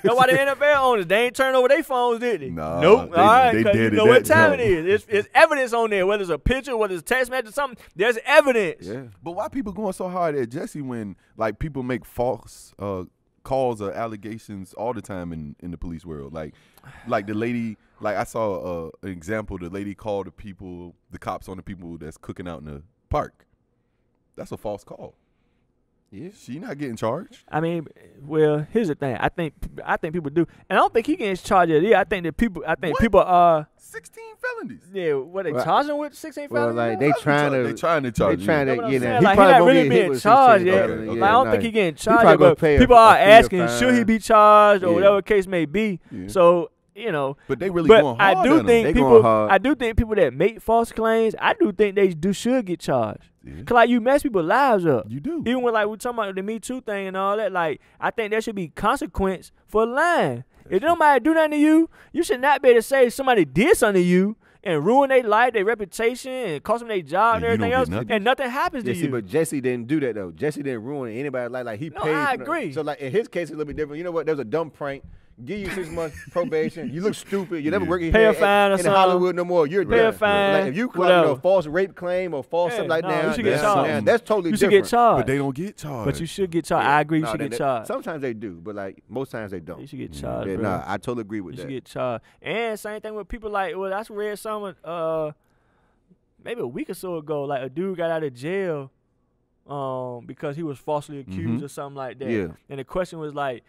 That's why the NFL owners, they ain't turned over their phones, did they? Nah, Nope. they- All right, they because you did it know what that time jump. it is. It's evidence on there, whether it's a picture, whether it's a text message or something. There's evidence. Yeah. But why people going so hard at Jesse when like people make false calls or allegations all the time in the police world? Like the lady, like I saw an example. The lady called the cops on the people that's cooking out in the park. That's a false call. Yeah. She not getting charged. I mean, well, here's the thing. I think people do, and I don't think he gets charged of it. I think people are. 16 felonies. Yeah, what they Well, charging with 16 Well, felonies? like they trying to. They trying to They charge. trying Know to what I'm get saying? in. Like, he probably not gonna really get being hit with charged 16 yet. felony. Okay. Like, I don't think nah. he getting He charged probably yet, gonna but pay a people are fee or asking, fine. should he be charged or Yeah. whatever the case may be. Yeah. So, But they really but going hard I do at 'em. think They people, going hard. I do think people that make false claims, I do think they should get charged. Yeah. Cause like you mess people's lives up. You do. Even when like we talking about the Me Too thing and all that, like I think there should be consequence for lying. If nobody do nothing to you, you should not be able to say somebody did something to you and ruin their life, their reputation, and cost them their job And and you everything don't else, get nothing? and nothing happens Yeah, to see, you. but Jesse didn't do that though. Jesse didn't ruin anybody's life. Like he No, paid. I for agree. So like in his case, it's a little bit different. You know what? There was a dumb prank. Give you 6 months probation. You look stupid. You never Yeah. work Pay a here fine or in something. Hollywood no more. You're Pay a done. fine, Like if you claim whatever. a false rape claim or false Yeah, something like no, that, you should get charged. that's totally You should different. get charged. But they don't get charged. But you should get charged. I agree. You should get charged. Sometimes they do, but like most times they don't. You should get charged, Yeah, bro. nah, I totally agree with You should that. get charged. And same thing with people like, well, I read someone maybe a week or so ago, like a dude got out of jail because he was falsely accused or something like that. Yeah. And the question was like,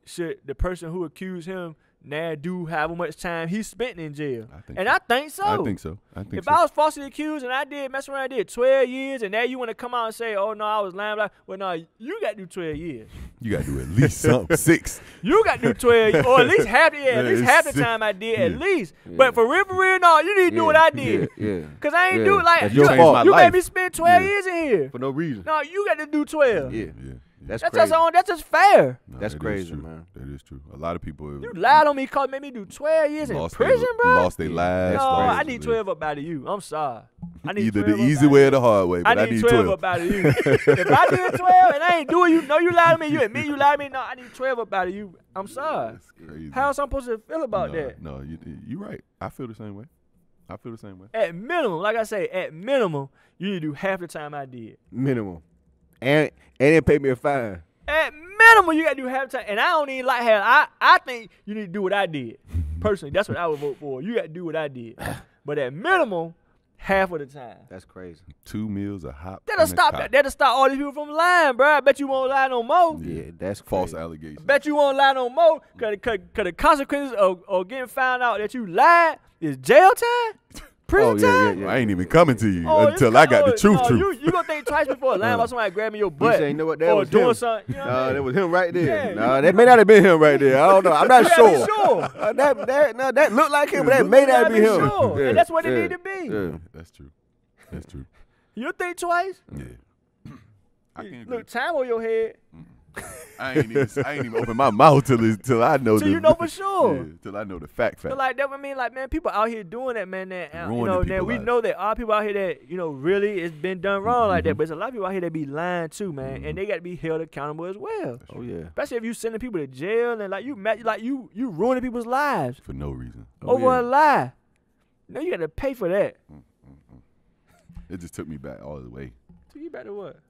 should the person who accused him now do however much time he spent in jail. I think so. I think so. If I was falsely accused and I did 12 years, and now you want to come out and say, oh, no, I was lying, well, no, you got to do 12 years. You got to do at least something, 6. You got to do 12, or at least half the time I did, at least. Yeah. But for real, no, you need to do what I did. Because I ain't do it like, you made me spend 12 years in here. For no reason. No, you got to do 12. Yeah. That's crazy. That's just fair. No, that's crazy, man. That is true. A lot of people. You lied on me, made me do 12 years in prison, bro. Lost their lives. No, I need 12 up out of you. I'm sorry. I need either the easy way or the hard way. But I need 12 up out of you. If I did 12 and I ain't doing you, know you lied to me. You admit you lied to me. No, I need 12 up out of you. I'm sorry. That's crazy. How else I'm supposed to feel about that? No, you're right. I feel the same way. At minimum, like I say, at minimum, you need to do half the time I did. Minimum. And they pay me a fine. At minimum, you got to do half the time. And I don't even like how I think you need to do what I did. Personally, that's what I would vote for. You got to do what I did. But at minimum, half of the time. That's crazy. 2 meals, a hop. That'll stop all these people from lying, bro. I bet you won't lie no more. Yeah, that's false crazy. allegations. I bet you won't lie no more. Cause the consequences of getting found out that you lied is jail time, prison time. I ain't even coming to you until I got the truth. You gonna think twice before lying about somebody grabbing your butt. You know what, that or was doing him. something. You know that was him right there. Yeah, No, that may not have been him right there. I don't know. I'm not sure. Sure. That looked like him, but that may not be him. Sure. Yeah, and that's what it need to be. Yeah. That's true. You think twice? Yeah. I can't agree. Look, time on your head. I ain't even open my mouth till I know. So you know for sure. Yeah, till I know the fact. So like that, I mean, like man, people out here doing that, man. That we lives. know that all people out here that really it's been done wrong like that. But there's a lot of people out here that be lying too, man, and they got to be held accountable as well. Oh yeah. Especially if you sending people to jail and you ruining people's lives for no reason over a lie. No, you got to pay for that. It just took me back all the way. Took you back to what?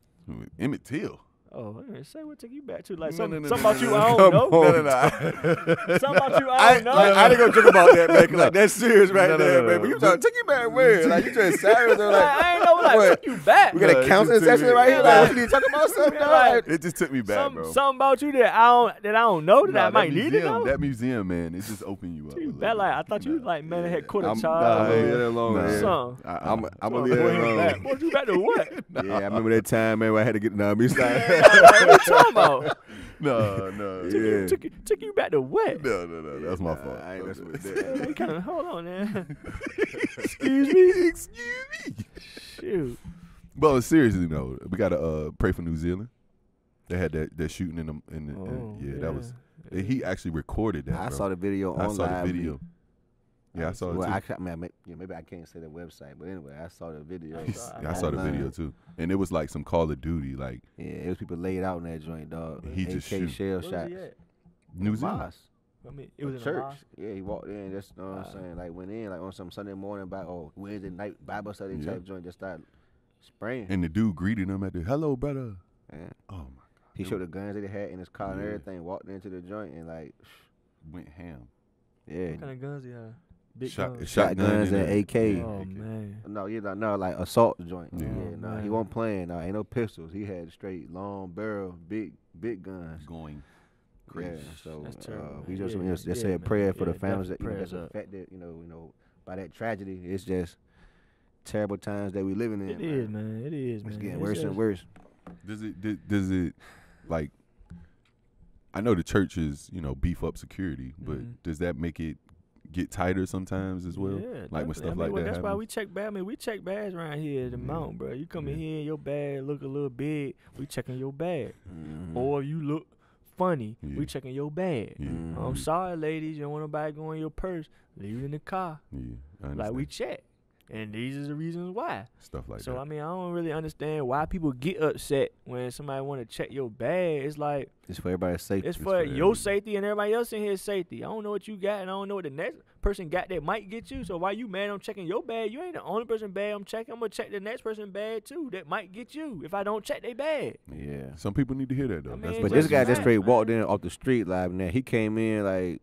Emmett Till. Oh, I didn't say what took you back to. Like something no, about you I don't know. No. Something about you I don't know. I didn't go joke about that, man. Like that's serious right there, man. But you talking took you back where? Like you just serious? Like I ain't know what took you back. We got a counseling session right here. Like you need to talk about something. Like, it just took me back, bro. Something about you that I don't know that I might need to know. That museum, man, it just opened you up. You bet like I thought you like man had caught a child. I'm gonna leave that alone. I'm gonna leave that alone. What you back to what? Yeah, I remember that time, man, where I had to get me about? No. Yeah. Took you back to what? No. That's my fault. I ain't messing with that. Hold on, man. Excuse me. Shoot. But seriously, though, we gotta pray for New Zealand. They had that shooting in the that was. He actually recorded that. I saw the video online. I saw the video. Yeah, I saw it too. Maybe I can't say the website, but anyway, I saw the video. I saw the video too, and it was like some Call of Duty, like it was people laid out in that joint, dog. He just AK shell shots. New Zealand. I mean, it was in church. a mosque. Yeah, he walked in. That's what I'm saying. Like went in like on some Sunday morning Wednesday night Bible study type joint. Just started spraying. And the dude greeted him at the hello, brother. Man. Oh my God. He showed the guns that he had in his car and everything. Walked into the joint and like went ham. Yeah. What kind of guns he had? Big Shotguns and AK. Oh man. No, like assault joint. Yeah, he wasn't playing. No, ain't no pistols. He had straight long barrel, big guns. Going crazy. Yeah, so that's terrible, we just said prayer for the families that's affected. You know, by that tragedy. It's just terrible times that we living in. It is, man. It is, man. It's getting worse and worse. Does it like? I know the churches, beef up security, but does that make it get tighter sometimes as well? Yeah, like when stuff like that that's happens? why we check bag. I mean, we check bags around here at the mount, bro. You come in here, your bag look a little big, we checking your bag. Or you look funny, we checking your bag. I'm sorry, ladies, you don't want nobody going in your purse. Leave it in the car. Like we check. And these are the reasons why. Stuff like that. So, I mean, I don't really understand why people get upset when somebody want to check your bag. It's like... It's for everybody's safety. It's for your safety and everybody else in here safety. I don't know what you got, and I don't know what the next person got that might get you. So, why you mad I'm checking your bag? You ain't the only person bag I'm checking. I'm going to check the next person's bag, too, that might get you if I don't check their bag. Yeah. Some people need to hear that, though. I mean, but this guy just straight walked in off the street live, and he came in like...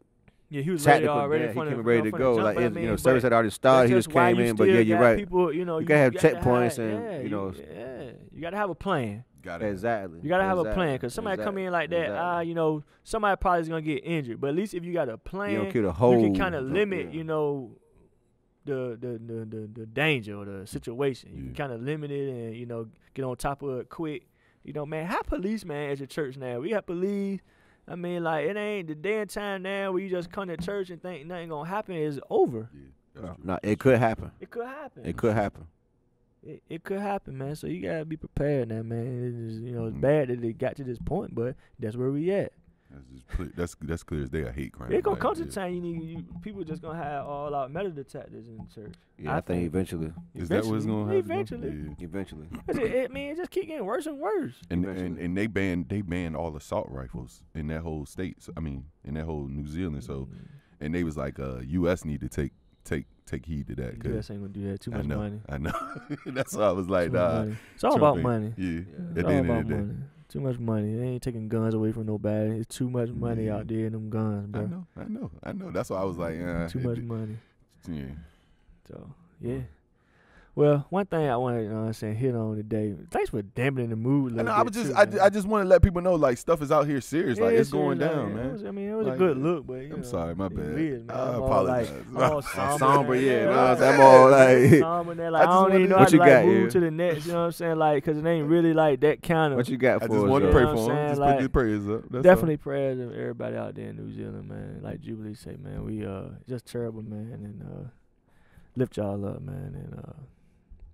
Yeah, he was ready already. He came ready to go. Like, service had already started. He just came in, but yeah, you're right. People, you gotta have checkpoints and, you got to have a plan. Exactly. You gotta have a plan, cause somebody come in like that, you know, somebody probably is gonna get injured. But at least if you got a plan, You don't kill the whole. you can kind of limit, you know, the danger or the situation. You can kind of limit it and, you know, get on top of it quick. You know, man, have police, man, at your church now. We have police. I mean, like, it ain't the day and time now where you just come to church and think nothing gonna happen is over. Yeah, No, it could happen. It could happen. It could happen. It could happen, man. So you gotta be prepared now, man. It's, you know, it's bad that it got to this point, but that's where we at. That's clear as day. I hate crime. It gonna come to the time people just gonna have all out metal detectors in the church. Yeah, I think eventually. Is that what's gonna happen? Eventually. Eventually. It just keep getting worse and worse. And they banned all assault rifles in that whole state. So, I mean, in that whole New Zealand. So, and they was like, U.S. need to take heed to that. U.S. ain't gonna do that. Too much money. I know. That's why I was like, nah. It's all about money. Yeah. It's all about money. Too much money. They ain't taking guns away from nobody. It's too much money out there in them guns, bro. I know. That's why I was like, too much money. Yeah. So, yeah. Well, one thing I want to hit on today. Thanks for dampening the mood. I just want to let people know, like, stuff is out here serious. Like, it's going down, man. It was a good look, but I'm sorry, my bad. Weird, man. I apologize. All somber, yeah. I'm all like, somber. Like, I don't even know how to like move to the next. You know what I'm saying? Like, cause it ain't really like that kind of. What you got for us? I just want to pray for him. Just put your prayers up. That's definitely prayers of everybody out there in New Zealand, man. Like Jubilee say, man, we just terrible, man, and lift y'all up, man, and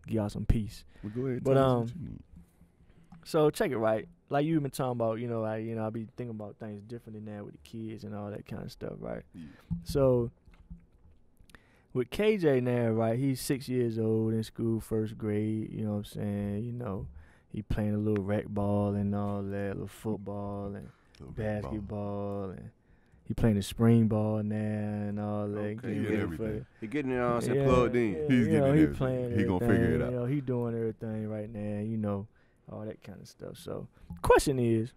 give y'all some peace. Well, go ahead. But so check it right. Like you've been talking about, I be thinking about things differently now with the kids and all that kind of stuff, right? Yeah. So with KJ now, right? He's 6 years old in school, first grade. You know what I'm saying? You know, he playing a little rec ball and all that, little football and basketball and. He playing the spring ball now and all that. Okay, he getting it plugged in. He's getting he everything. playing. He gonna figure it out. He doing everything right now. All that kind of stuff. So, question is,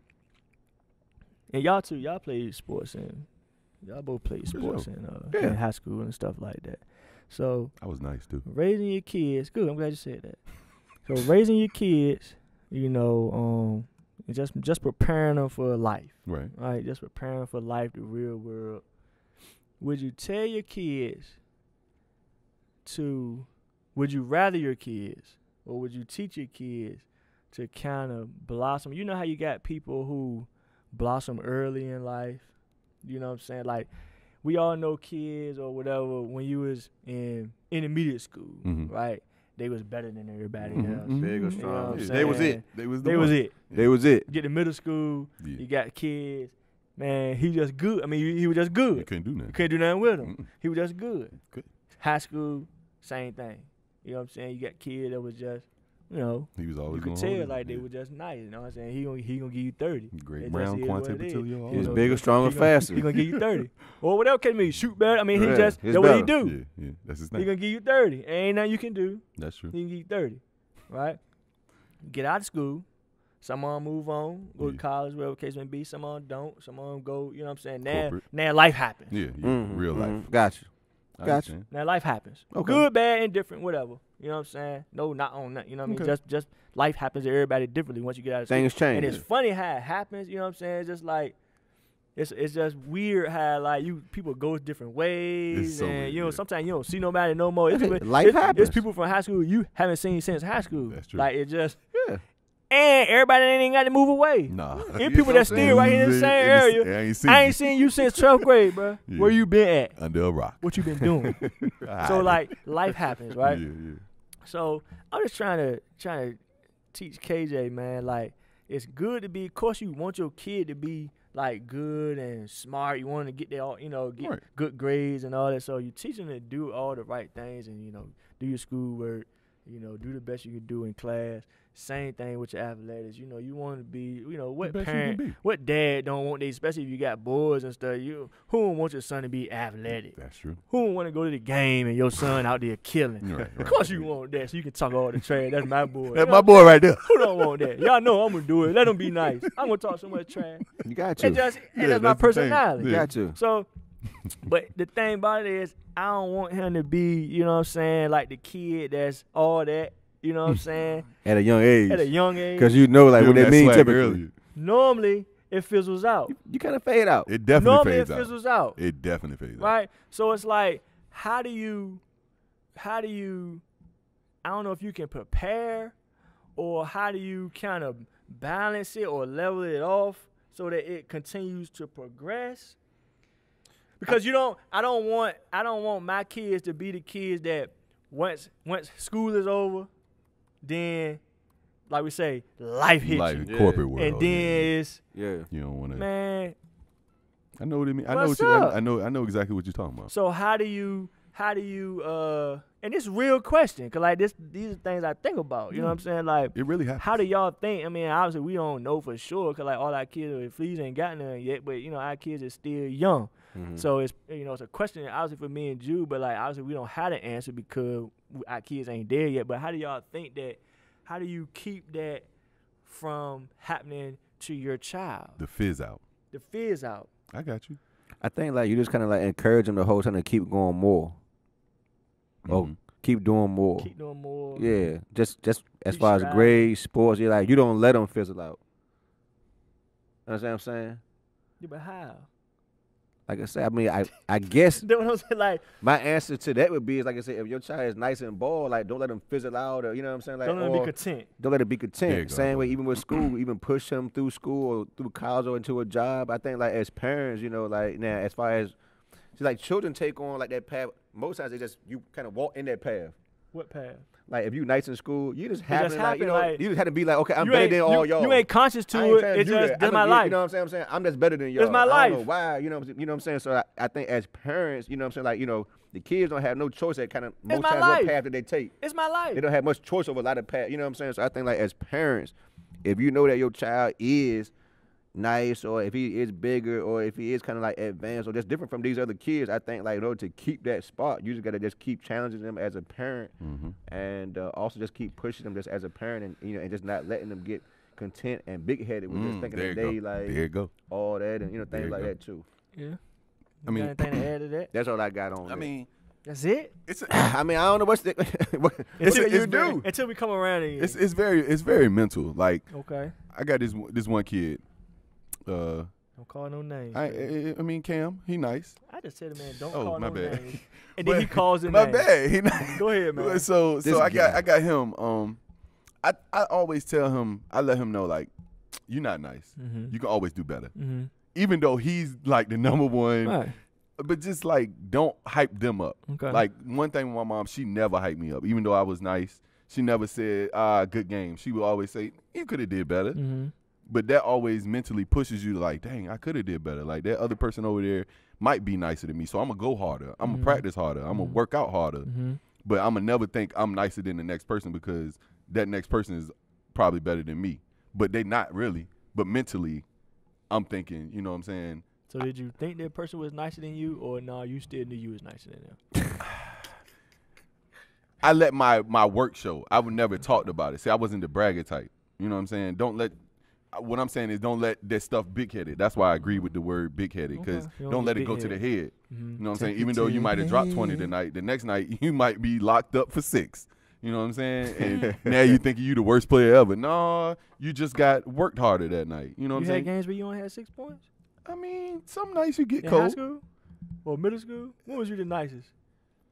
and y'all play sports and y'all both played sports in high school and stuff like that. So I was nice too. Raising your kids, good. I'm glad you said that. So raising your kids, just preparing them for life. Right. Just preparing them for life, the real world. Would you tell your kids would you rather your kids, or would you teach your kids to kind of blossom? You know how you got people who blossom early in life? You know what I'm saying? Like, we all know kids or whatever, when you was in intermediate school, right? They was better than everybody else. Big or strong. They was it. They was it. Get to middle school, you got kids. Man, he just good. I mean, he was just good. You couldn't do nothing. You couldn't do nothing with him. He was just good. High school, same thing. You know what I'm saying? You got kids that was just, he was always. You could tell like they were just nice. You know what I'm saying? He gonna give you 30. Great Brown, Quante Patilio. He was bigger, stronger, faster. He gonna give you 30. Or whatever can mean, shoot better. I mean, that's what he do. Yeah, that's his name. He gonna give you 30. Ain't nothing you can do. That's true. He can give you 30, right? Get out of school. Some of them move on, go to college, whatever the case may be. Some of them don't. Some of them go, you know what I'm saying? Now life happens. Yeah, real life. Gotcha. Now life happens. Okay. Good, bad, indifferent, whatever. You know what I'm saying? No, not on that. You know what I mean? Just life happens to everybody differently once you get out of school. Things change. And it's funny how it happens. You know what I'm saying? It's just like, it's just weird how like people go different ways, so and weird, sometimes you don't see nobody no more. Life happens. There's people from high school you haven't seen since high school. That's true. Like it just and everybody ain't got to move away. Nah, there's people that still right here in the same area. I ain't seen you since 12th grade, bro. Yeah. Where you been at? Under a rock. What you been doing? So like life happens, right? Yeah. So I'm just trying to teach KJ, man. Like it's good to be. Of course, you want your kid to be like good and smart. You want to get their, get good grades and all that. So you teach them to do all the right things and do your schoolwork. Do the best you can do in class. Same thing with your athletics. You want to be, what parent, what dad don't want they, especially if you got boys and stuff. Who don't want your son to be athletic? That's true. Who don't want to go to the game and your son out there killing? Right. Of course you want that, so you can talk all the trash. That's my boy. That's my boy right there. Who don't want that? Y'all know I'm gonna do it. Let him be nice. I'm gonna talk so much trash. You got to. That's my personality. You got to. So, but the thing about it is, I don't want him to be, like the kid that's all that You know what I'm saying? At a young age. At a young age. Because you know like Give what him that means swag typically. earlier. Normally, it fizzles out. You kind of fade out. It definitely Normally, it fades out. fizzles out. It definitely fades out. Right? So it's like, how do you, I don't know if you can prepare or how do you kind of balance it or level it off so that it continues to progress? Because I don't want my kids to be the kids that once school is over, then like we say, life hits Like you. corporate world. And then it's, Yeah. you don't want to. man, I know what it means. What's up? I know exactly what you're talking about. so how do you and it's a real question, cause like these are things I think about, you know what I'm saying? Like, It really happens. how do y'all think? I mean, obviously we don't know for sure, cause like all our kids, fleas ain't got none yet, but you know our kids are still young. Mm-hmm. So it's it's a question obviously for me and Jude, but like obviously we don't have the answer because our kids ain't there yet. But how do y'all think that? How do you keep that from happening to your child? The fizz out. The fizz out. I got you. I think like you just kind of like encourage them the whole time to keep going more. Oh, Mhm. keep doing more. Keep doing more. Yeah, just as Keep far as striving. grades, sports, you're like you don't let them fizzle out. Understand what I'm saying? Yeah, but how? Like I said, I mean, I guess That's what I'm saying. Like, my answer to that would be is like I said, if your child is nice and bald, like don't let them fizzle out, or you know what I'm saying, like don't let them be or content. don't let it be There you content. go, Same bro. way, even with school, even push them through school or through college or into a job. I think like as parents, like now as far as see, like children take on like that path. Most times they just you kind of walk in that path. What path? Like if you nice in school, you just just happen like happen, you just have to be like, okay, I'm You better ain't- than all y'all. You ain't conscious I to ain't it. trying to It's do just that. that's I'm my you life. know what I'm saying? I'm just better than y'all. It's my I don't know life. why, you know what I'm saying? So I think as parents, you know what I'm saying, like, the kids don't have no choice at kind of most my times life. what path that they take. It's my life. They don't have much choice over a lot of paths, you know what I'm saying? So I think like as parents, if you know that your child is nice or if he is bigger or if he is kind of like advanced or just different from these other kids, I think like in order to keep that spot, you just got to just keep challenging them as a parent and also just keep pushing them just as a parent and and just not letting them get content and big-headed with just thinking there that you they go. like There you go. all that and There things you like go. that too. Yeah. I mean- got anything to add to that? That's all I got on. I that. mean, That's it. it's I mean, I don't know what's the what It's- you it's do. Until we come around again. it's very mental. Like Okay. I got this one kid. Don't call no names. I mean Cam, he nice. I just said, man, don't Oh, call my no bad. names. And then he calls the My name. bad. He nice. Go ahead, man. So This I guy. got him. I always tell him, I let him know like, you're not nice. Mm-hmm. You can always do better. Mm-hmm. Even though he's like the number one, Right. but just like don't hype them up. Okay. Like one thing with my mom, she never hyped me up. Even though I was nice, she never said, good game. She would always say, you could have did better. Mm-hmm. But that always mentally pushes you to like, dang, I could have did better. Like that other person over there might be nicer than me. So I'm going to go harder. I'm going to practice harder. I'm going to work out harder. Mm-hmm. But I'm going to never think I'm nicer than the next person because that next person is probably better than me. But they not really. But mentally, I'm thinking, you know what I'm saying? So did you think that person was nicer than you, or no, you still knew you was nicer than them? I let my work show. I would never talked about it. See, I wasn't the bragger type. You know what I'm saying? What I'm saying is don't let that stuff big-headed. That's why I agree with the word big-headed because Okay. You don't let be it go to the big-headed. head. Mm-hmm. You know what I'm saying? Take Even it though to you the might have dropped 20 head. tonight, the next night you might be locked up for 6. You know what I'm saying? And now you thinking you the worst player ever. No, you just got worked harder that night. You know what You I'm had saying? games where you only had 6 points I mean, some nights you get in high cold. school or middle school. When was you the nicest?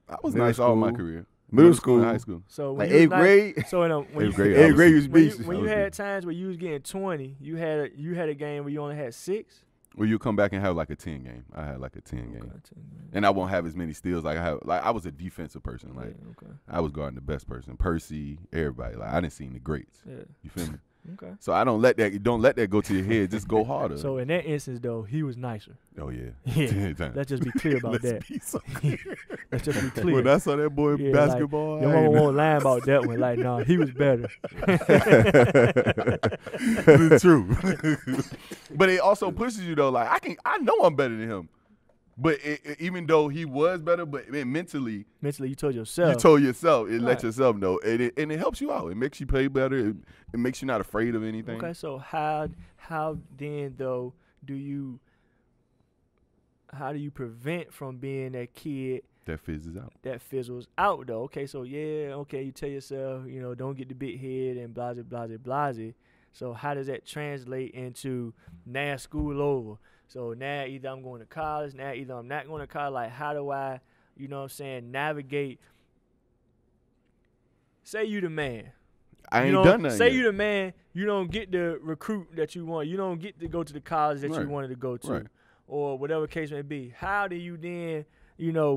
I was Middle nice all my school. career. Middle and school. high school. So when Like you was 8th grade. So when Eighth you, grade, Eighth grade, you was when you, beast. when I you was had times where you was getting 20, you had a game where you only had 6. Well, you come back and have like a 10 game. I had like a 10 game. Okay. And I won't have as many steals like I have. Like I was a defensive person. Like okay. I was guarding the best person, Percy, everybody. Like I didn't see the greats. Yeah. You feel me? Okay. So I don't let that go to your head. Just go harder. So in that instance, though, he was nicer. oh yeah. Yeah. 10 times. Let's just be clear about that. Be so Let's just be clear. when I saw that boy Yeah, basketball, Like, your I mama ain't know. won't lie about that one. Like, nah, he was better. It's true. But it also pushes you though. Like I know I'm better than him. But even though he was better, but mentally, Mentally, you told yourself. you told yourself, it let Right. yourself know, and it helps you out. It makes you play better. It makes you not afraid of anything. Okay, so how then how do you prevent from being that kid That fizzles out. That fizzles out though. Okay, so yeah, okay, you tell yourself, don't get the big head and blase, blase, blase. So how does that translate into now school over? So now either I'm going to college, now either I'm not going to college. Like how do I, navigate? Say you the man. I ain't done nothing Say yet. you the man, you don't get the recruit that you want. You don't get to go to the college that you wanted to go to. Right. Or whatever case may be. How do you then,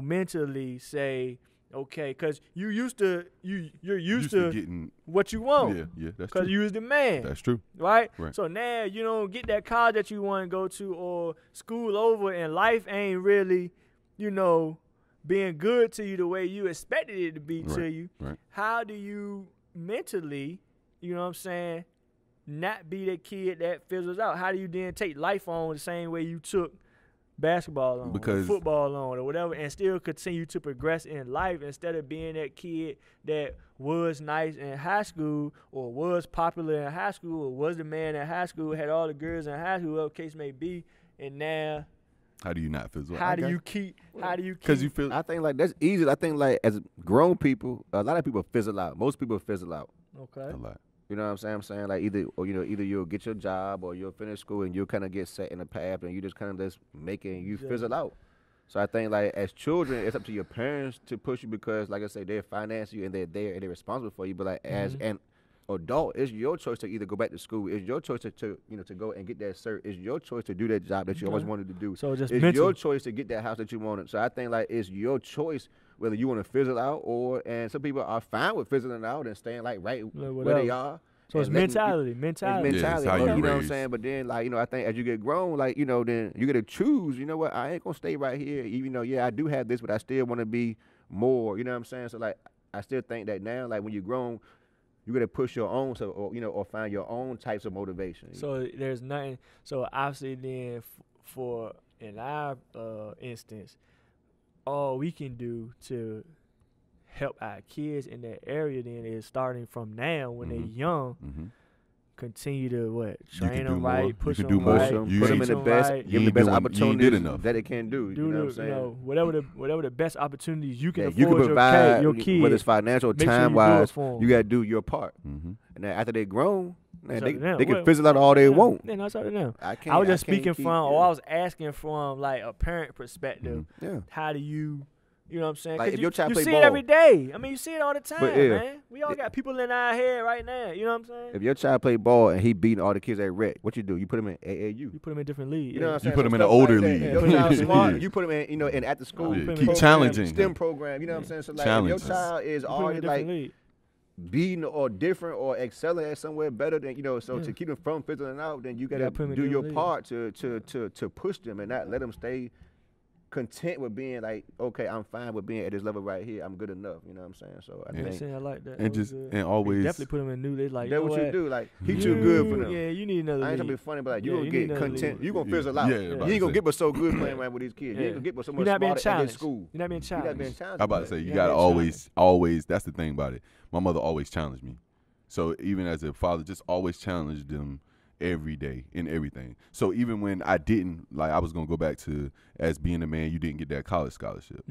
mentally say, okay, because you're used to getting what you want. Yeah, that's Because true. you was the man. That's true. Right? Right. So now you don't get that college that you want to go to, or school over and life ain't really, being good to you the way you expected it to be to you. Right. How do you mentally, not be that kid that fizzles out? How do you then take life on the same way you took basketball on, or football on, or whatever, and still continue to progress in life instead of being that kid that was nice in high school, or was popular in high school, or was the man in high school, had all the girls in high school, whatever case may be, and now How do you not fizzle out? how do you keep? Because you feel. I think like that's easy. I think like as grown people, a lot of people fizzle out. Most people fizzle out. Okay. A lot. You know what I'm saying? Like either you'll get your job or you'll finish school and you'll kind of get set in a path and you just kind of just make it and you fizzle out. So I think like as children, it's up to your parents to push you because like I say, they're financing you and they're there and they're responsible for you. But like as an adult, it's your choice to either go back to school. It's your choice to go and get that cert. It's your choice to do that job that you always wanted to do. So just it's mental. your choice to get that house that you wanted. So I think like it's your choice whether you want to fizzle out and some people are fine with fizzling out and staying like right where they are. So it's mentality. It's mentality. Yeah, it's how you you know what I'm raised. saying? But then, like, I think as you get grown, like, then you got to choose, you know what, I ain't going to stay right here. Even though, yeah, I do have this, but I still want to be more, you know what I'm saying? So, like, I still think that now, like, when you're grown, you got to push your own, or find your own types of motivation. So there's nothing. So obviously then for in our instance, all we can do to help our kids in that area then is starting from now when they're young, continue to train them right, push them right, put them in the best, right, give them the best opportunities enough. that they can do. You know what I'm saying? Whatever the best opportunities you can afford you can provide, your kid, whether it's financial, make sure time you wise, do it for 'em. you got to do your part. And then after they're grown, man, It's up to them. they can Well, fizzle out all they want. Yeah, that's up to them. I I was just can't speaking keep- from, yeah. or I was asking from like a parent perspective. Yeah. How do you? You know what I'm saying? Like, 'Cause if you, your child you play see ball- it every day. I mean, you see it all the time, But, yeah. man. We all got people in our head right now. You know what I'm saying? If your child play ball and he beating all the kids at rec, what you do? You put him in AAU. You put them in different leagues. You know what I'm saying? put 'em So in an stuff older like that. league. If your Yeah. child's smart, Yeah. you put him in, in at the school. Yeah, keep program, challenging STEM him. program. You know what I'm saying? So like, if Challenge your him. child is You put 'em in already different like league. beating or different or excelling at somewhere better than so to keep them from fizzling out, then you gotta gotta put 'em in do your different part to push them and not let them stay content with being like, okay, I'm fine with being at this level right here. I'm good enough. You know what I'm saying? So I Yeah. think I like that. And That was just good. and always definitely put them in new. They like that's you know what you what? do. Like he too good for them. Yeah, you need another I ain't trying to league. be funny, but like you Yeah, gonna you get need another content. league. You gonna Yeah. fizzle out. Yeah, You about ain't to gonna say. get but so good playing around with these kids. You Yeah. ain't gonna get but so You're much not being smarter at challenged. this school. You're not being You're not being challenged. challenged. I'm about to with say that. you Yeah, gotta being always. That's the thing about it. My mother always challenged me. So even as a father, just always challenged them every day in everything. So even when I didn't, like I was gonna go back to as being a man, you didn't get that college scholarship.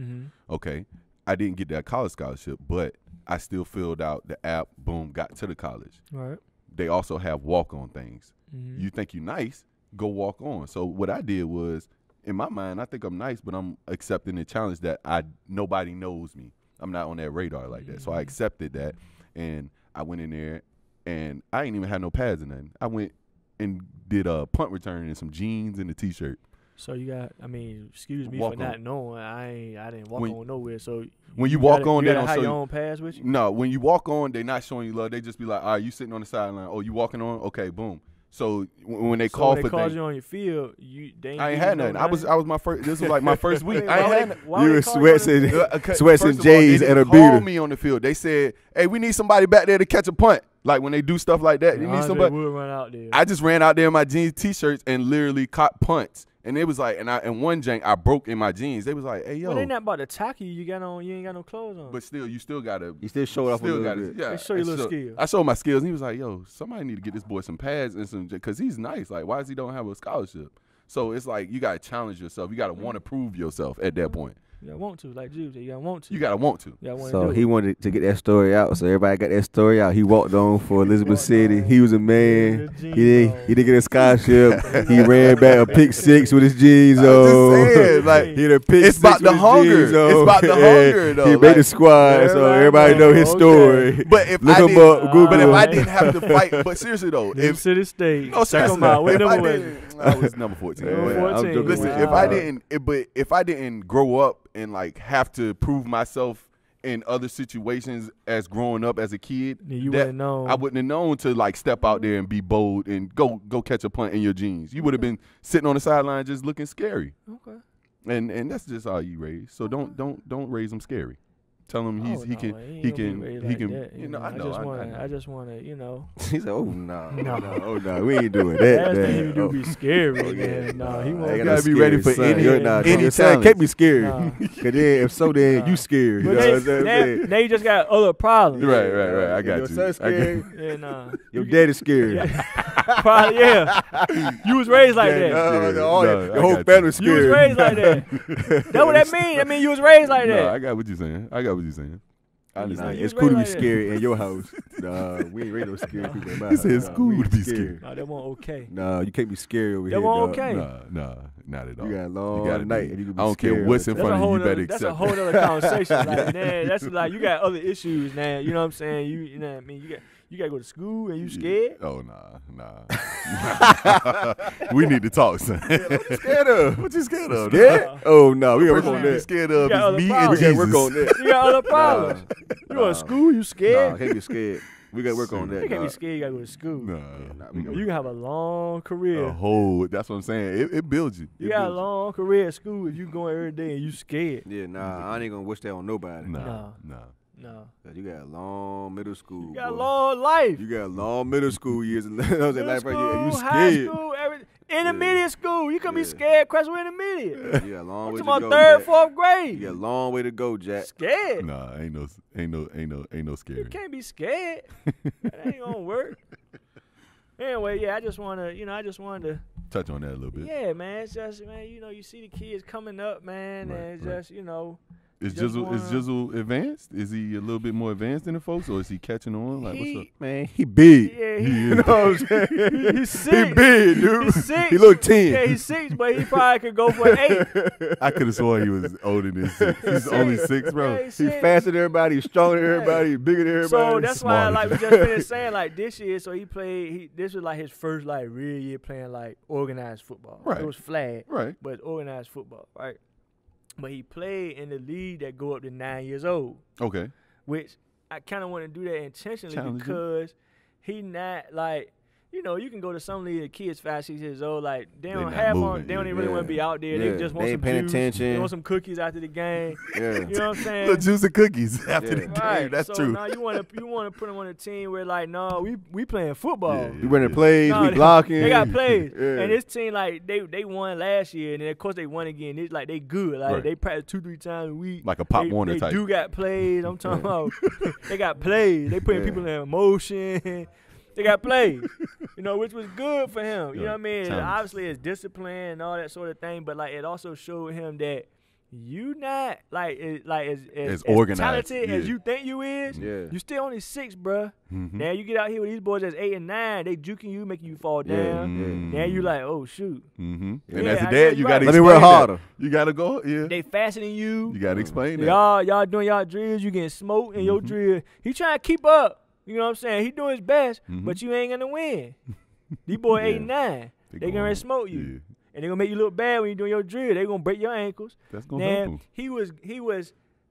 Okay, I didn't get that college scholarship, but I still filled out the app. Boom, got to the college. All right. They also have walk-on things. You think you nice, go walk on. So what I did was, in my mind, I think I'm nice, but I'm accepting the challenge that nobody knows me. I'm not on that radar like that. So I accepted that, and I went in there, and I ain't even had no pads or nothing. I went and did a punt return in some jeans and a t-shirt. So you got, I mean, excuse me Walk for not on. knowing. I didn't walk When- on nowhere. So When you walk on, you they gotta don't have show your you. own pass with you. No, when you walk on, they not showing you love. They just be like, all right, you sitting on the sideline. Oh, you walking on? Okay, boom. So when they call so for they called things, you on your field. They I ain't had nothing. I was my first. This was like my first week. I ain't had nothing. Why You they were call you on your sweating, field? sweats and First of all, J's they and a didn't call beater. me on the field. They said, "Hey, we need somebody back there to catch a punt." Like when they do stuff like that, you need Andre somebody. Wood run out there. I just ran out there in my jeans, t-shirts, and literally caught punts. And it was like, and one jank I broke in my jeans. They was like, "Hey, yo," well, they not about to tackle you. You ain't got no clothes on. but still, you still gotta. You still showed off a Still little gotta, bit. yeah. They show you and little so skills. I showed my skills, and he was like, "Yo, somebody need to get this boy some pads and some, because he's nice. Like, why does he don't have a scholarship?" So it's like you gotta challenge yourself. You gotta want to prove yourself at that point. You gotta want to, like Jude said. You gotta want to. You gotta want to. You gotta want So to do he wanted to get that story out. So everybody got that story out. He walked on for Elizabeth City. He was a man. He didn't get a scholarship. He ran back a pick 6 with his jeans on. Just saying, like, he had a pick it's 6 about the with his hunger. jeans on. It's about the hunger, though. He made the squad, so everybody know his story. But if Look I him didn't, up, Google but if him. I didn't have to fight, but seriously though, If if City State. no, Check seriously, him out. What if I number was it? didn't, I was number 14. Number but 14. listen, Wow. if I didn't, but if I didn't grow up and like have to prove myself in other situations as growing up as a kid, Then you wouldn't know. I wouldn't have known to like step out there and be bold and go catch a punt in your jeans. You would have been sitting on the sideline just looking scary. Okay. And that's just how you raise. So don't raise him scary. Tell him he can you know, I know. I just wanna, you know. He said, "Oh no, No. no, we ain't doing that." Last thing man. you do be scary, Oh, yeah. man. No, he I won't. ain't You got gotta no be ready scary for son. any- You're not- any your son challenge. can't be scared. Nah. Cause then if so, then you scared. You But know what I'm saying? they just got other problems. Right. I got your you. Son scared. Yeah, nah. Your daddy's scared. Yeah. Probably, yeah. You was raised like that. The I whole got family's You was scared. raised like that. That's what that mean. I mean, you was raised like No, that. I got what you're saying. I Nah, understand. it's You cool to be raised like scared in your house. Nah, we ain't raised no scared people in my He house. said it's Nah, cool we to be scared. No, that wasn't okay. Nah, you can't be scared over That here. wasn't dog. okay. Nah, not at all. You got a long gotta night be. and you can be I don't care scared what's all in the front time. of you. You better That's accept a whole other conversation. Like, man, that's like you got other issues now. You know what I'm saying? You know what I mean? You got to go to school and you scared. Oh nah. We need to talk, son. What you scared of? What you scared of? Scared? Oh no, we gotta work Person on you be that. scared You of got other is me problems. and We gotta Jesus. work on that. You got other problems. You go to school, you Nah, scared. can't be scared. We gotta work on that. You can't be dog. scared. You got to go to school. Nah. we You can have a long career. A whole. That's what I'm saying. It builds you. You got a long career at school if you going every day and you scared. Yeah, nah, I ain't gonna wish that on nobody. Nah. No. 'Cause you got a long middle school. You got a boy. long life. You got a long middle school years. I was in Middle life right here. And you school, high scared. school, intermediate school. You can be Yeah. scared, Crestwood intermediate. You got a long I'm way to talking go. about third, Jack. fourth grade. You got a long way to go, Jack. Scared. Nah, ain't no scary. You can't be scared. That ain't gonna work. Anyway, yeah, I just wanted to, Touch on that a little bit. yeah, man. It's just, man, you see the kids coming up, man, Right, and it's right. just, Is just Jizzle advanced? Is he a little bit more advanced than the folks, or is he catching on? Like, what's up? Man, he big. yeah, You know what I'm saying? he's six. He big, dude. He's 6. He look 10. Yeah, he's 6, but he probably could go for an 8. I could have sworn he was older than 6. He's only 6, bro. Yeah, he's He 6. faster than everybody. He's stronger than everybody. He's bigger than everybody. So that's why, smarter. like, we just finished saying, like, this year, so he played, this was, like, his first, like, real year playing, like, organized football. Right. It was flag, Right. but it's organized football, right? But he played in the league that go up to 9 years old, Okay. which I kind of want to do that intentionally Challenging. because he not, like, you can go to some league, the kids 5, 6 years old, like, they They don't not have moving, on, they don't yeah. even really want to be out there. They Yeah. just They want ain't some paying juice. attention. They want some cookies after the game. Yeah. You know what I'm saying? Little juice and cookies after the Yeah. game. Right. That's so true. now you want to put them on a team where like no we playing football. Yeah, We running plays. No, We blocking. They got plays, Yeah. and this team like they won last year, and then of course they won again. It's like they good, like Right. they practice 2-3 times a week. Like a Pop they, Warner they type. do got plays. I'm talking about they got plays. They putting Yeah. people in motion. They got plays, which was good for him. You know what I mean? Challenge. Obviously, it's discipline and all that sort of thing, but like it also showed him that you not as organized, talented as yeah. you think you is. Yeah. You still only 6, bruh. Mhm. Now you get out here with these boys that's 8 and 9, they juking you, making you fall Yeah. down. Mm. Now you like, oh shoot, Mhm. Yeah, And as I a know dad, you you're got to right. Let me work explain that. harder. You got to go. Yeah. they faster than you. You got to explain that. Y'all doing y'all drills, you getting smoked in your Mhm. drill. He trying to keep up. You know what I'm saying? He doing his best, Mhm. but you ain't gonna win. These boys 8 and 9, they gonna smoke you, Yeah. and they gonna make you look bad when you doing your drill. They gonna break your ankles. That's gonna help Now him.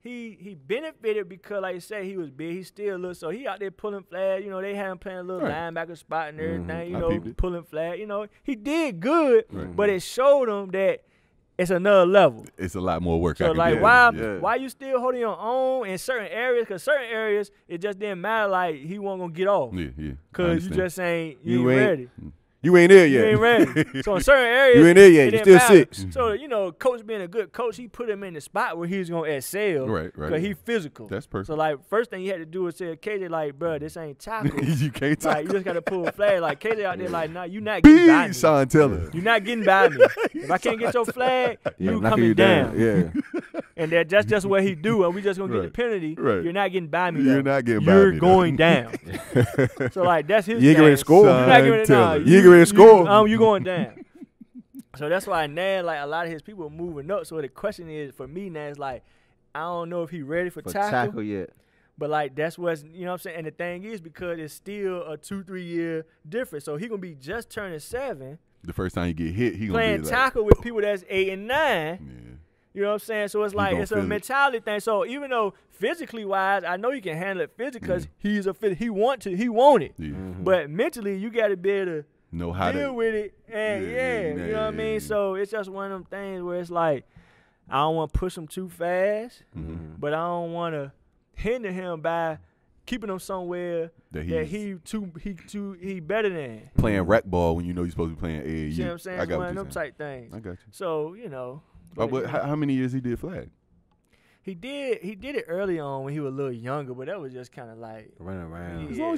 he benefited because like I said he was big. He still looked so he out there pulling flags. They had him playing a little Right. linebacker spot and everything. I peeped it. Pulling flag. He did good, Right. but it showed him that it's another level. It's a lot more work. So I can like get. why Yeah. why you still holding your own in certain areas? Because certain areas it just didn't matter. Like he wasn't gonna get off Yeah. I because you understand. just ain't You ain't ain't- ready. You ain't there You yet. ain't ready. So in certain areas, You ain't there yet. it You didn't still matter. 6. So coach being a good coach, he put him in the spot where he was gonna excel. Right. Cause he physical. That's perfect. So like first thing he had to do was say, KJ, like, bro, this ain't tackle. You can't talk. Like you just gotta pull a flag. Like KJ out there, like, nah, you not getting by me. Big Sean Taylor. You not getting by me. If I can't get your flag, Yeah, you knocking coming you down. Yeah. and that's just what he do, and we just gonna get the penalty. Right. You're not getting by me. You're though. not getting by You're me, though. going down. So like that's his. You ain't ready to score. You're not getting Tell him. You ain't ready to score. You going down. So that's why now, like a lot of his people are moving up. So the question is for me now is like, I don't know if he ready for tackle yet. But like that's what's you know what I'm saying. And the thing is because it's still a 2-3 year difference. So he gonna be just turning 7. The first time you get hit, he gonna playing be like, tackle with people that's 8 and 9. Yeah. You know what I'm saying? So it's like it's a mentality thing. So even though physically wise, I know he can handle it physically because he want it. Yeah. But mentally, you got to be able to Know how deal to with it. And you know what I mean. So it's just one of them things where it's like I don't want to push him too fast, but I don't want to hinder him by keeping him somewhere that he better than. playing rec ball when you know you're supposed to be playing AAU. You see what I'm saying? I It's got one what of you're them saying. type things. I got you. So you know. But how many years he did flag? He did it early on when he was a little younger, but that was just kind of like Running around. As long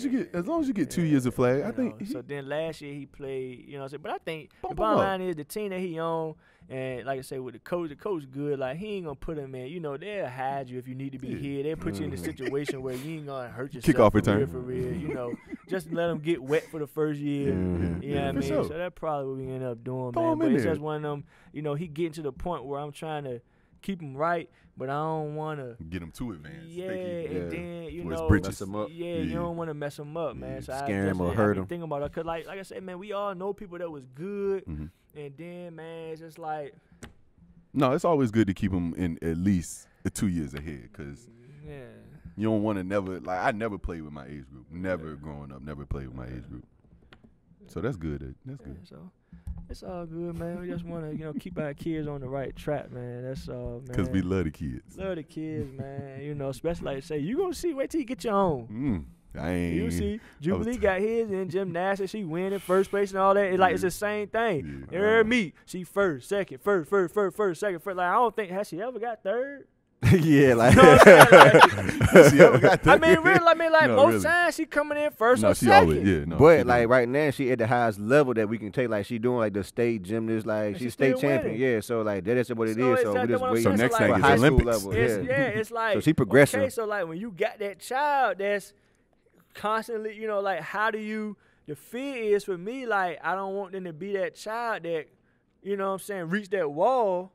as you get 2 years of flag, I you think. know. So then last year he played, you know what I'm saying? But I think the Bump him bottom up. line is the team that he on, and like I say with the coach good. Like he ain't gonna put him in. You know they'll hide you if you need to be here. They'll put you in a situation where you ain't gonna hurt yourself. Kickoff for return. for real. You know, just let him get wet for the first year. You know what I for mean? sure. So that's probably what we end up doing, Throw man. him But in it's there. just one of them. You know, he getting to the point where I'm trying to keep him right, but I don't want to. Get him too advanced. Yeah, Think he- and then you Where his know, bridges- Mess him up. Yeah, you don't want to mess him up, man. So Scare him I or just, hurt I be him. thinking about it, cause like I said, man, we all know people that was good, Mhm. and then man, it's just like, No, it's always good to keep him in at least 2 years ahead because yeah, you don't want to never like. I never played with my age group. Never growing up. Never played with my age group. So that's good. That's yeah, good. so it's all good, man. We just want to keep our kids on the right track, man. That's all, man. Because we love the kids. love the kids, man. Especially like say you gonna see. Wait till you get your own. I ain't. You see, Jubilee got his in gymnastics. She win in first place and all that. It's like it's the same thing. Yeah. Every meet, she first, second, first, second, first. Like I don't think has she ever got third. Yeah, like She ever got I that? mean, really, No, most really. times she coming in first No, or she second. always. Yeah, no. but she like don't. right now, she at the highest level that we can take. Like she doing like the state gymnast, like And she's she still state champion. winning. Yeah, so like that is what it So is. it's So that- we that's just what I'm wait. So saying. next So, thing like, is high school Olympics. level. It's, Yeah. it's like So she progressing. Okay, so like when you got that child that's constantly, like how do you? The fear is for me, like I don't want them to be that child that, you know what I'm saying, reach that wall.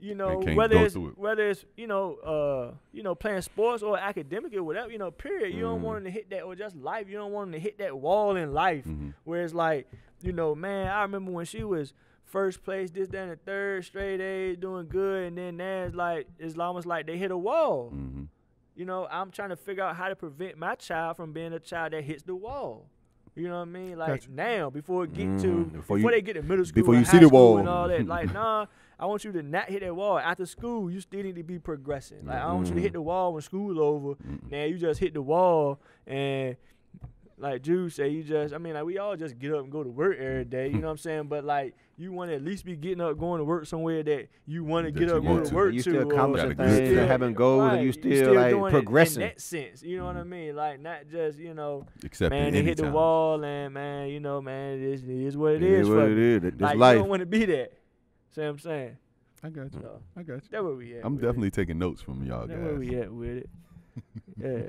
And can't Whether go it's through it. playing sports or academic or whatever, period. You don't want them to hit that, or just life. You don't want them to hit that wall in life where it's like, man, I remember when she was first place, this, that, and the third, straight A's, doing good, and then there's like it's almost like they hit a wall. I'm trying to figure out how to prevent my child from being a child that hits the wall. You know what I mean? Like Gotcha. now, before it get to Before before you- they get to middle school, before you and see high the school wall. and all that. Like, nah, I want you to not hit that wall. After school, you still need to be progressing. Like, I don't want you to hit the wall when school over. Now you just hit the wall and. Like Jude said, we all just get up and go to work every day, you know what I'm saying? But, like, you want to at least be getting up, going to work somewhere that you want to That get you up, go want to to. work You to. still accomplishing Gotta get things it. and having goals, and you still like doing progressing. it in that sense, you know what I mean? Like, not just, Accepting man, they any hit the challenge. wall and, man, it is what it It is is what for it me. is. This Like, life. you don't want to be that. See what I'm saying? I got you. So, I got you. that's where we at. I'm with definitely taking notes from y'all it. That's where guys. we at with it. Yeah.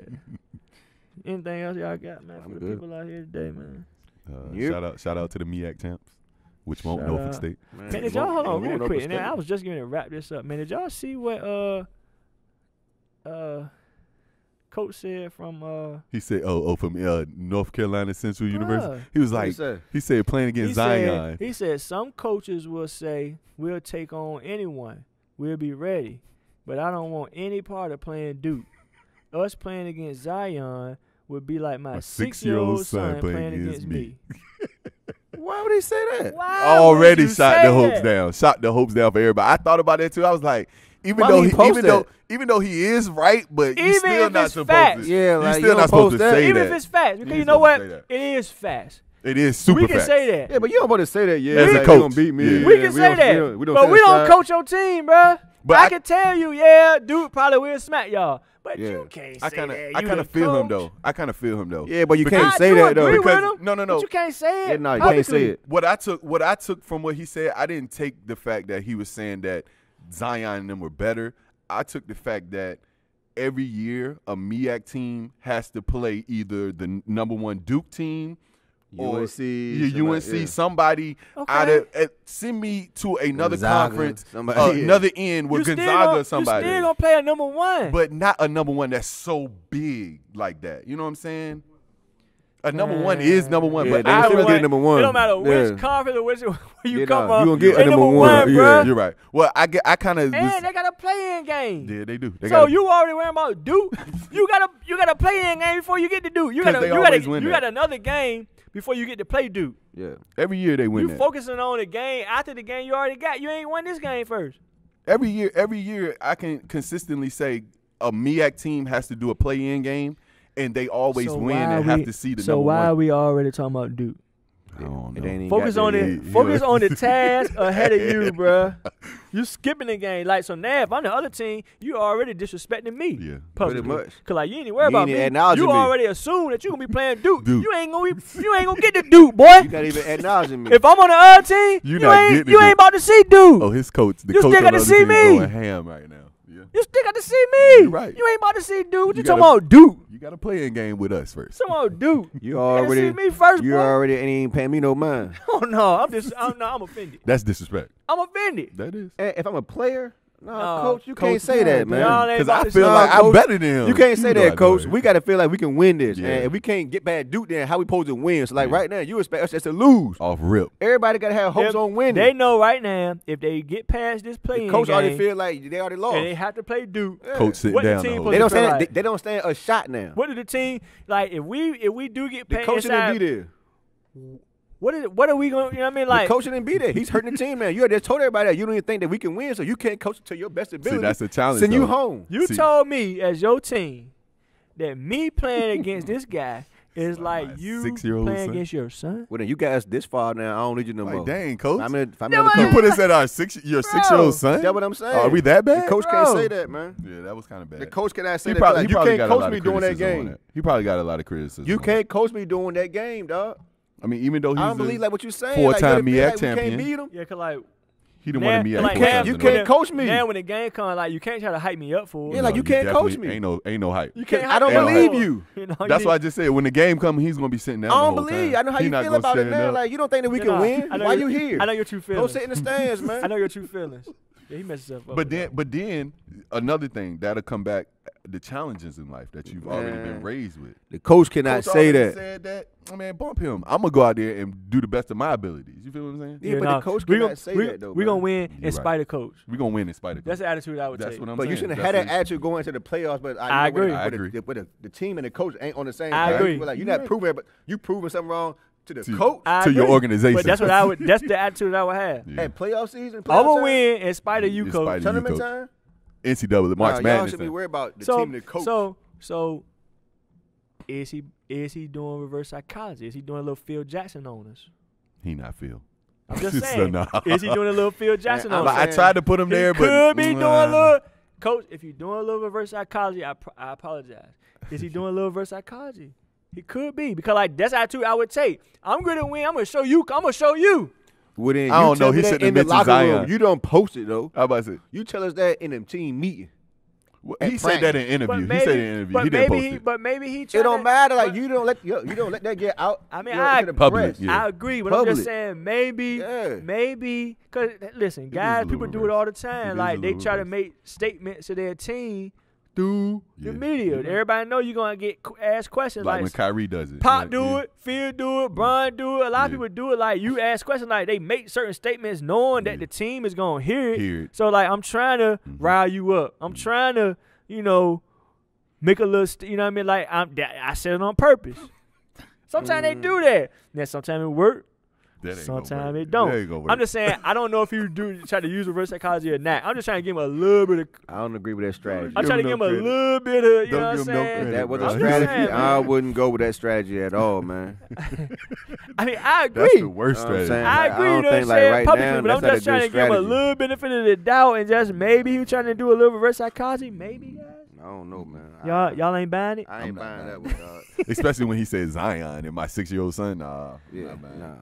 Anything else y'all got, man, for I'm the good. people out here today, man? Yep. Shout out to the MEAC champs, Whichmont, Shout Norfolk out. State. Man, Man, did y'all hold on real Norfolk quick? And then State. I was just going to wrap this up, man. Did y'all see what Coach said from He said, from North Carolina Central University. Bruh. He was What he like, say? he said playing against Zion. He said some coaches will say we'll take on anyone, we'll be ready, but I don't want any part of playing Duke. Us playing against Zion would be like my 6-year-old son playing against me. Why would he say that? Why Already would you shot say the hopes that? down. Shot the hopes down for everybody. I thought about that too. I was like, even Why though would he post that? even though he is right, but you Even still if not it's supposed facts. to. Yeah, you like, you still don't not supposed to post that. say Even that. if it's facts, because You you ain't know supposed what? to say that. It is facts. It is super We can facts. say that. Yeah, but you don't want to say that. Yeah, As a like, coach. you gonna beat me. Yeah. We Yeah, can say don't- that, we but we don't coach your team, bruh. But I can tell you, yeah, dude probably will smack y'all, but Yeah. you can't I say kind that. of You the feel him coach. though. I kind of feel him though. Yeah, but you Because- can't I say do that though. agree with Because him, no. But you can't say it. Yeah, no, you can't say publicly. it. What I took from what he said, I didn't take the fact that he was saying that Zion and them were better. I took the fact that every year a MEAC team has to play either the #1 Duke team or UNC, somebody out of send me to another conference, another end with Gonzaga or somebody. You still gonna play a #1, but not a #1 that's so big like that. You know what I'm saying? A #1 is #1, Yeah, but they still get #1. It don't matter which conference or which where you come from. You gonna get a #1, #1, bro. You're right. Well, I kind of. And they got a play-in game. Yeah, they do. So you already worrying about Duke? you got a play-in game before you get to Duke. You got another game before you get to play Duke. Yeah. Every year they win. You focusing on the game after the game you already got. You ain't won this game first. Every year I can consistently say a MEAC team has to do a play-in game, and they always win and have to see the #1. So why are we already talking about Duke? I don't know. It ain't even Focus on it. Focus on the task ahead of you, bruh. You skipping the game. Like, so now if I'm the other team, you already disrespecting me. Yeah. Pretty much. Cause like you ain't even worry about me. acknowledging You me. already assume that you gonna be playing Duke. You ain't gonna get the Duke, boy. You not even acknowledging me. If I'm on the other team, you ain't about to see Duke. Oh, his coach. The You coach still on got to the other see team me. going ham right now. Yeah. You still got to see me. You're right. You ain't about to see Duke. What you You talking gotta- about Duke? You got to play in game with us first. Talking about Duke. You You already gotta see me first, You boy. already ain't paying me no mind. Oh no, I'm offended. That's disrespect. I'm offended. That is. And if I'm a player, no, No, coach, you Coach, can't say yeah, that, man. Y'all ain't Because about I to feel see- like Coach, I'm better than him. You can't say know that, I coach. know. We got to feel like we can win this. Yeah. And if we can't get past Duke, then how we supposed to win? So, like, right now, you expect us just to lose. Off rip. Everybody got to have hopes on winning. They know right now if they get past this playing Coach game, already feel like they already lost. and they have to play Duke. Yeah. Coach sit What the down. team the whole supposed They to don't feel stand. like- They don't stand a shot now. What is the team like? If we do get The past coach shouldn't inside, be there. what are we going? You know what I mean? Like The coach shouldn't be there. He's hurting the team, man. You just told everybody that you don't even think that we can win, so you can't coach to your best ability. See, that's a challenge. Send you though. home. you See- told me as your team that me playing against this guy is like you 6-year-old playing son. against your son. Well, then you got us this far now. I don't need you no more. Like, dang, coach. I'm in, if I'm No, in the You coach. put us at our your 6-year-old son? That's what I'm saying. Are we that bad? The coach can't Bro. say that, man. Yeah, that was kind of bad. The coach cannot say He that. probably, Like, he you probably can't got a coach lot me of during that criticism on game. that. He probably got a lot of criticism. You on can't coach me during that game, dog. that. I mean, even though he's I don't believe like what you're saying. four-time like, MEAC we champion. can't beat him. Yeah, cause like he didn't now- want to be at like, four now- times you in a can't row. coach me. Now when the game comes, like you can't try to hype me up for it. Yeah, like, you can't coach me. Ain't no hype. You can't. I don't hype me up believe for it. you. You know, That's you why I need- just said when the game comes, he's gonna be sitting down. I don't the whole believe. time. I know how He you not feel gonna about it stand now. up. Like you don't think that we You can know, win? I know Why your- you here? I know your true Go feelings. sit in the stands, man. I know your true feelings. Yeah, he messed himself up. But then another thing that'll come back: the challenges in life that you've already been Man. raised with. The coach cannot Coach say already that. Said that. I mean, bump him. I'm gonna go out there and do the best of my abilities. You feel what I'm saying? Yeah, but the coach we cannot gon- say we, that, though, We man. gonna win You're in right. spite of coach. We're gonna win in spite of. That's the attitude I would That's take. what I'm But saying. you shouldn't That's have that what- attitude going into the playoffs. But I agree. I agree. But the team and the coach ain't on the same I page. agree. Like, you're not proving it, but you proving something wrong to the To- coach I to your agree. organization. But that's what I would. That's the attitude I would have. Yeah. at playoff season. I'm Playoff gonna time, win in spite of you, In coach. spite of you, tournament coach. time. NCAA March Y'all Madness. should be time. worried about the So, team and the coach. so is he doing reverse psychology? Is he doing a little Phil Jackson on us? He not Phil. I'm just So, saying. nah. Is he doing a little Phil Jackson I'm on Like, us? I tried to put him there, He but could be doing a nah. little. Coach, if you're doing a little reverse psychology, I apologize. Is he doing a little reverse psychology? He could be because like that's the attitude I would take. I'm gonna win. I'm gonna show you. I'm gonna show you. Well, then I you don't know. tell He me that shouldn't have in the mentioned locker room. Zion. You don't post it though. How about to say? You tell us that in the team meeting. He At said that in practice. interview. He said it in interview. But He didn't maybe post he. it. But maybe he. It tryna- don't matter. Like but- you don't let that get out. I mean, to the Public, press. yeah. I agree, but I'm just Public. saying maybe, Yeah. maybe, cause listen, is guys, a people little do it all the reverse. It time. is Like a they little try to reverse. make statements to their team through Yeah. the media. Yeah. Everybody know you're gonna get asked questions Like like, when Kyrie does it. Pop Like, do yeah. it, Phil do it, Brian do it. A lot of Yeah. people do it. Like you ask questions, like they make certain statements knowing that Yeah. the team is gonna hear it. Hear it. So like I'm trying to rile you up. I'm trying to, make a little, you know what I mean? Like I said it on purpose. Sometimes they do that. Then sometimes it work. That ain't gonna Sometimes work. it don't. That ain't gonna work. I'm just saying I don't know if you try to use reverse psychology or not. I'm just trying to give him a little bit of. I don't agree with that strategy. I'm trying to him give no him a credit. little bit of. You Don't know what I'm give him no saying? credit, If that was bro. a I'm just strategy, saying, I man. wouldn't go with that strategy at all, man. I mean, I agree. That's the worst You know what I'm strategy. saying? I Like, agree. I You don't know what I'm think, like, saying? right Publicly, now, but that's I'm not a just trying to good give him a strategy. little benefit of the doubt and just maybe he was trying to do a little reverse psychology. Maybe guys. I don't know, man. Y'all ain't buying it. I I'm ain't not buying buying that it. one, dog. Especially when he said Zion and my 6-year-old son. Nah. Yeah, not buying it. nah.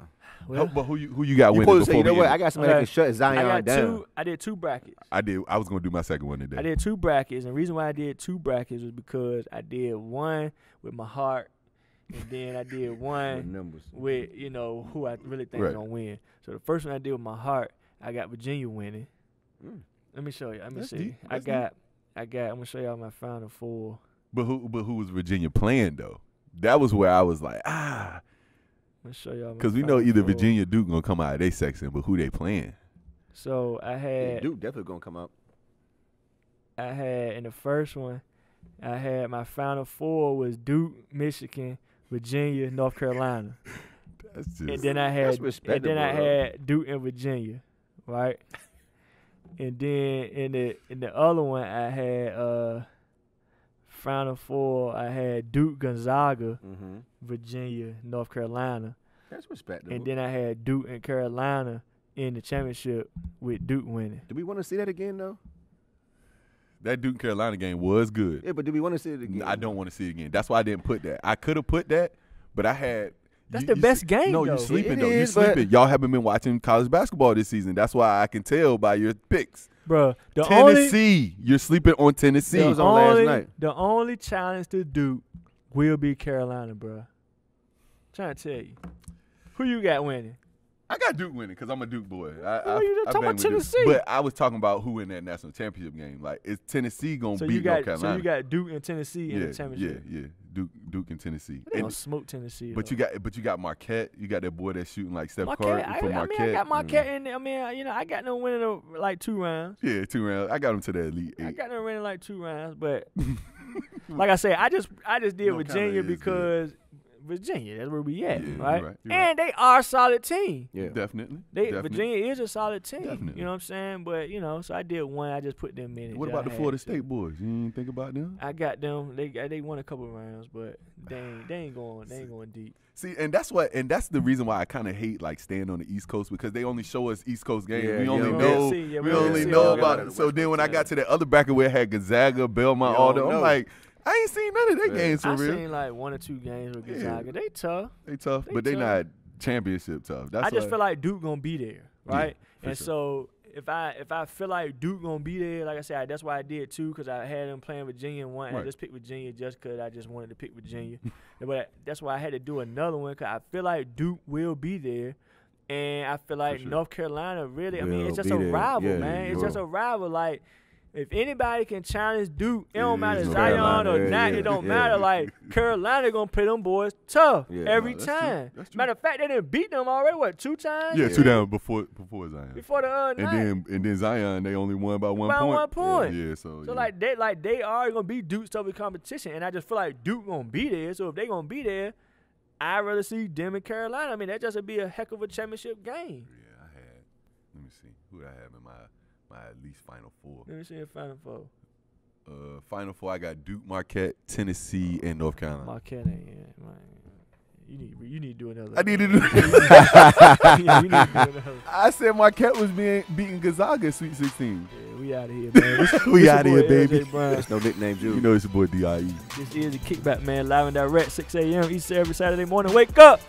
Well, But who you got You winning supposed to say, you before know we what? end I it? got somebody that can shut Zion down. I did 2 brackets. I was gonna do my second one today. I did 2 brackets, and the reason why I did 2 brackets was because I did one with my heart, and then I did With one numbers. with who I really think is gonna win. So the first one I did with my heart, I got Virginia winning. Let me show you. Let me That's see. deep. I That's got. I'm gonna show y'all my Final Four. But who was Virginia playing though? That was where I was like, I'm gonna show y'all. because we know either Virginia or Duke gonna come out of their section, but who they playing? So I Yeah, had. Duke definitely gonna come out. I had in the first one. I had my Final Four was Duke, Michigan, Virginia, North Carolina. That's just And then I had Duke and Virginia, right? And then in the other one I had Final Four, I had Duke, Gonzaga, Virginia, North Carolina. That's respectable. And then I had Duke and Carolina in the championship with Duke winning. Do we want to see that again though? that Duke Carolina game was good. Yeah, but do we want to see it again? I don't want to see it again. That's why I didn't put that. I could have put that, but I had. That's the best game, No, though. you're sleeping, It though. You're is, but- sleeping. Y'all haven't been watching college basketball this season. That's why I can tell by your picks. Bro, the only Tennessee. You're sleeping on Tennessee. That was on last night. the only challenge to Duke will be Carolina, bro. Trying to tell you. Who you got winning? I got Duke winning because I'm a Duke boy. you just talking bang about with Duke. Tennessee. But I was talking about who in that national championship game. Like, is Tennessee going to beat North Carolina? So you got Duke and Tennessee in the championship. Yeah. Duke and Tennessee. They gonna smoke Tennessee. But you got Marquette. You got that boy that's shooting like Steph Curry Marquette. from I Marquette. mean, I got Marquette in there. I mean, I got them winning like 2 rounds. Yeah, 2 rounds. I got him to the Elite Eight. I got them winning like 2 rounds, but like I said, I just did North Virginia Carolina is because Virginia, that's where we at, Yeah, you're right? right, you're And they are a solid team. Yeah. Definitely. Virginia is a solid team. Definitely. You know what I'm saying? But so I did one. I just put them in. What about the Florida State boys? You didn't think about them? I got them. They won a couple rounds, but they ain't going deep. See, and that's the reason why I kind of hate like staying on the East Coast because they only show us East Coast games. Yeah, we yeah, only we know don't we see only all know that. about it. So then when I got to the other bracket where it had Gonzaga, Belmont, You all don't that, I'm know. like, I ain't seen none of their games for I real. seen like 1 or 2 games with Gonzaga. They tough. They tough, They but they tough. not championship tough. That's I just why- feel like Duke gonna be there, right? for And sure. so if I feel like Duke gonna be there, like I said, that's why I did 2 because I had them playing Virginia in one. And I Right. just picked Virginia just because I just wanted to pick Virginia. But that's why I had to do another one because I feel like Duke will be there. And I feel like sure. North Carolina really, I mean, Will it's just be a there. rival, Yeah, man. It's will. just a rival. Like, if anybody can challenge Duke, it don't Yeah, matter it's Zion North Carolina. or Yeah, not. yeah, It don't yeah. matter. Like, Carolina gonna play them boys tough Yeah, every that's true. time. That's true. Matter of fact, they didn't beat them already. What, 2 times? Yeah, 2 down before Zion. Before the night. And then Zion, they only won by 1 By point. 1 point. Yeah, so So yeah. they are gonna be Duke's toughest competition, and I just feel like Duke gonna be there. So if they gonna be there, I'd rather see them in Carolina. I mean, that just would be a heck of a championship game. Yeah, I had. Let me see who did I have in my at least Final Four. Let me see the Final Four. Final Four, I got Duke, Marquette, Tennessee, and North Carolina. Marquette ain't in. Man. You need to do another. I needed. Yeah, we need to do another. I said Marquette was beating Gonzaga in Sweet 16. Yeah, we out of here, man. We This outta your here, boy, baby. LJay Brown. There's no nickname, You Jude. know it's your boy D.I.E. This is the Kickback, man. Live and direct, 6 a.m. East every Saturday morning. Wake up.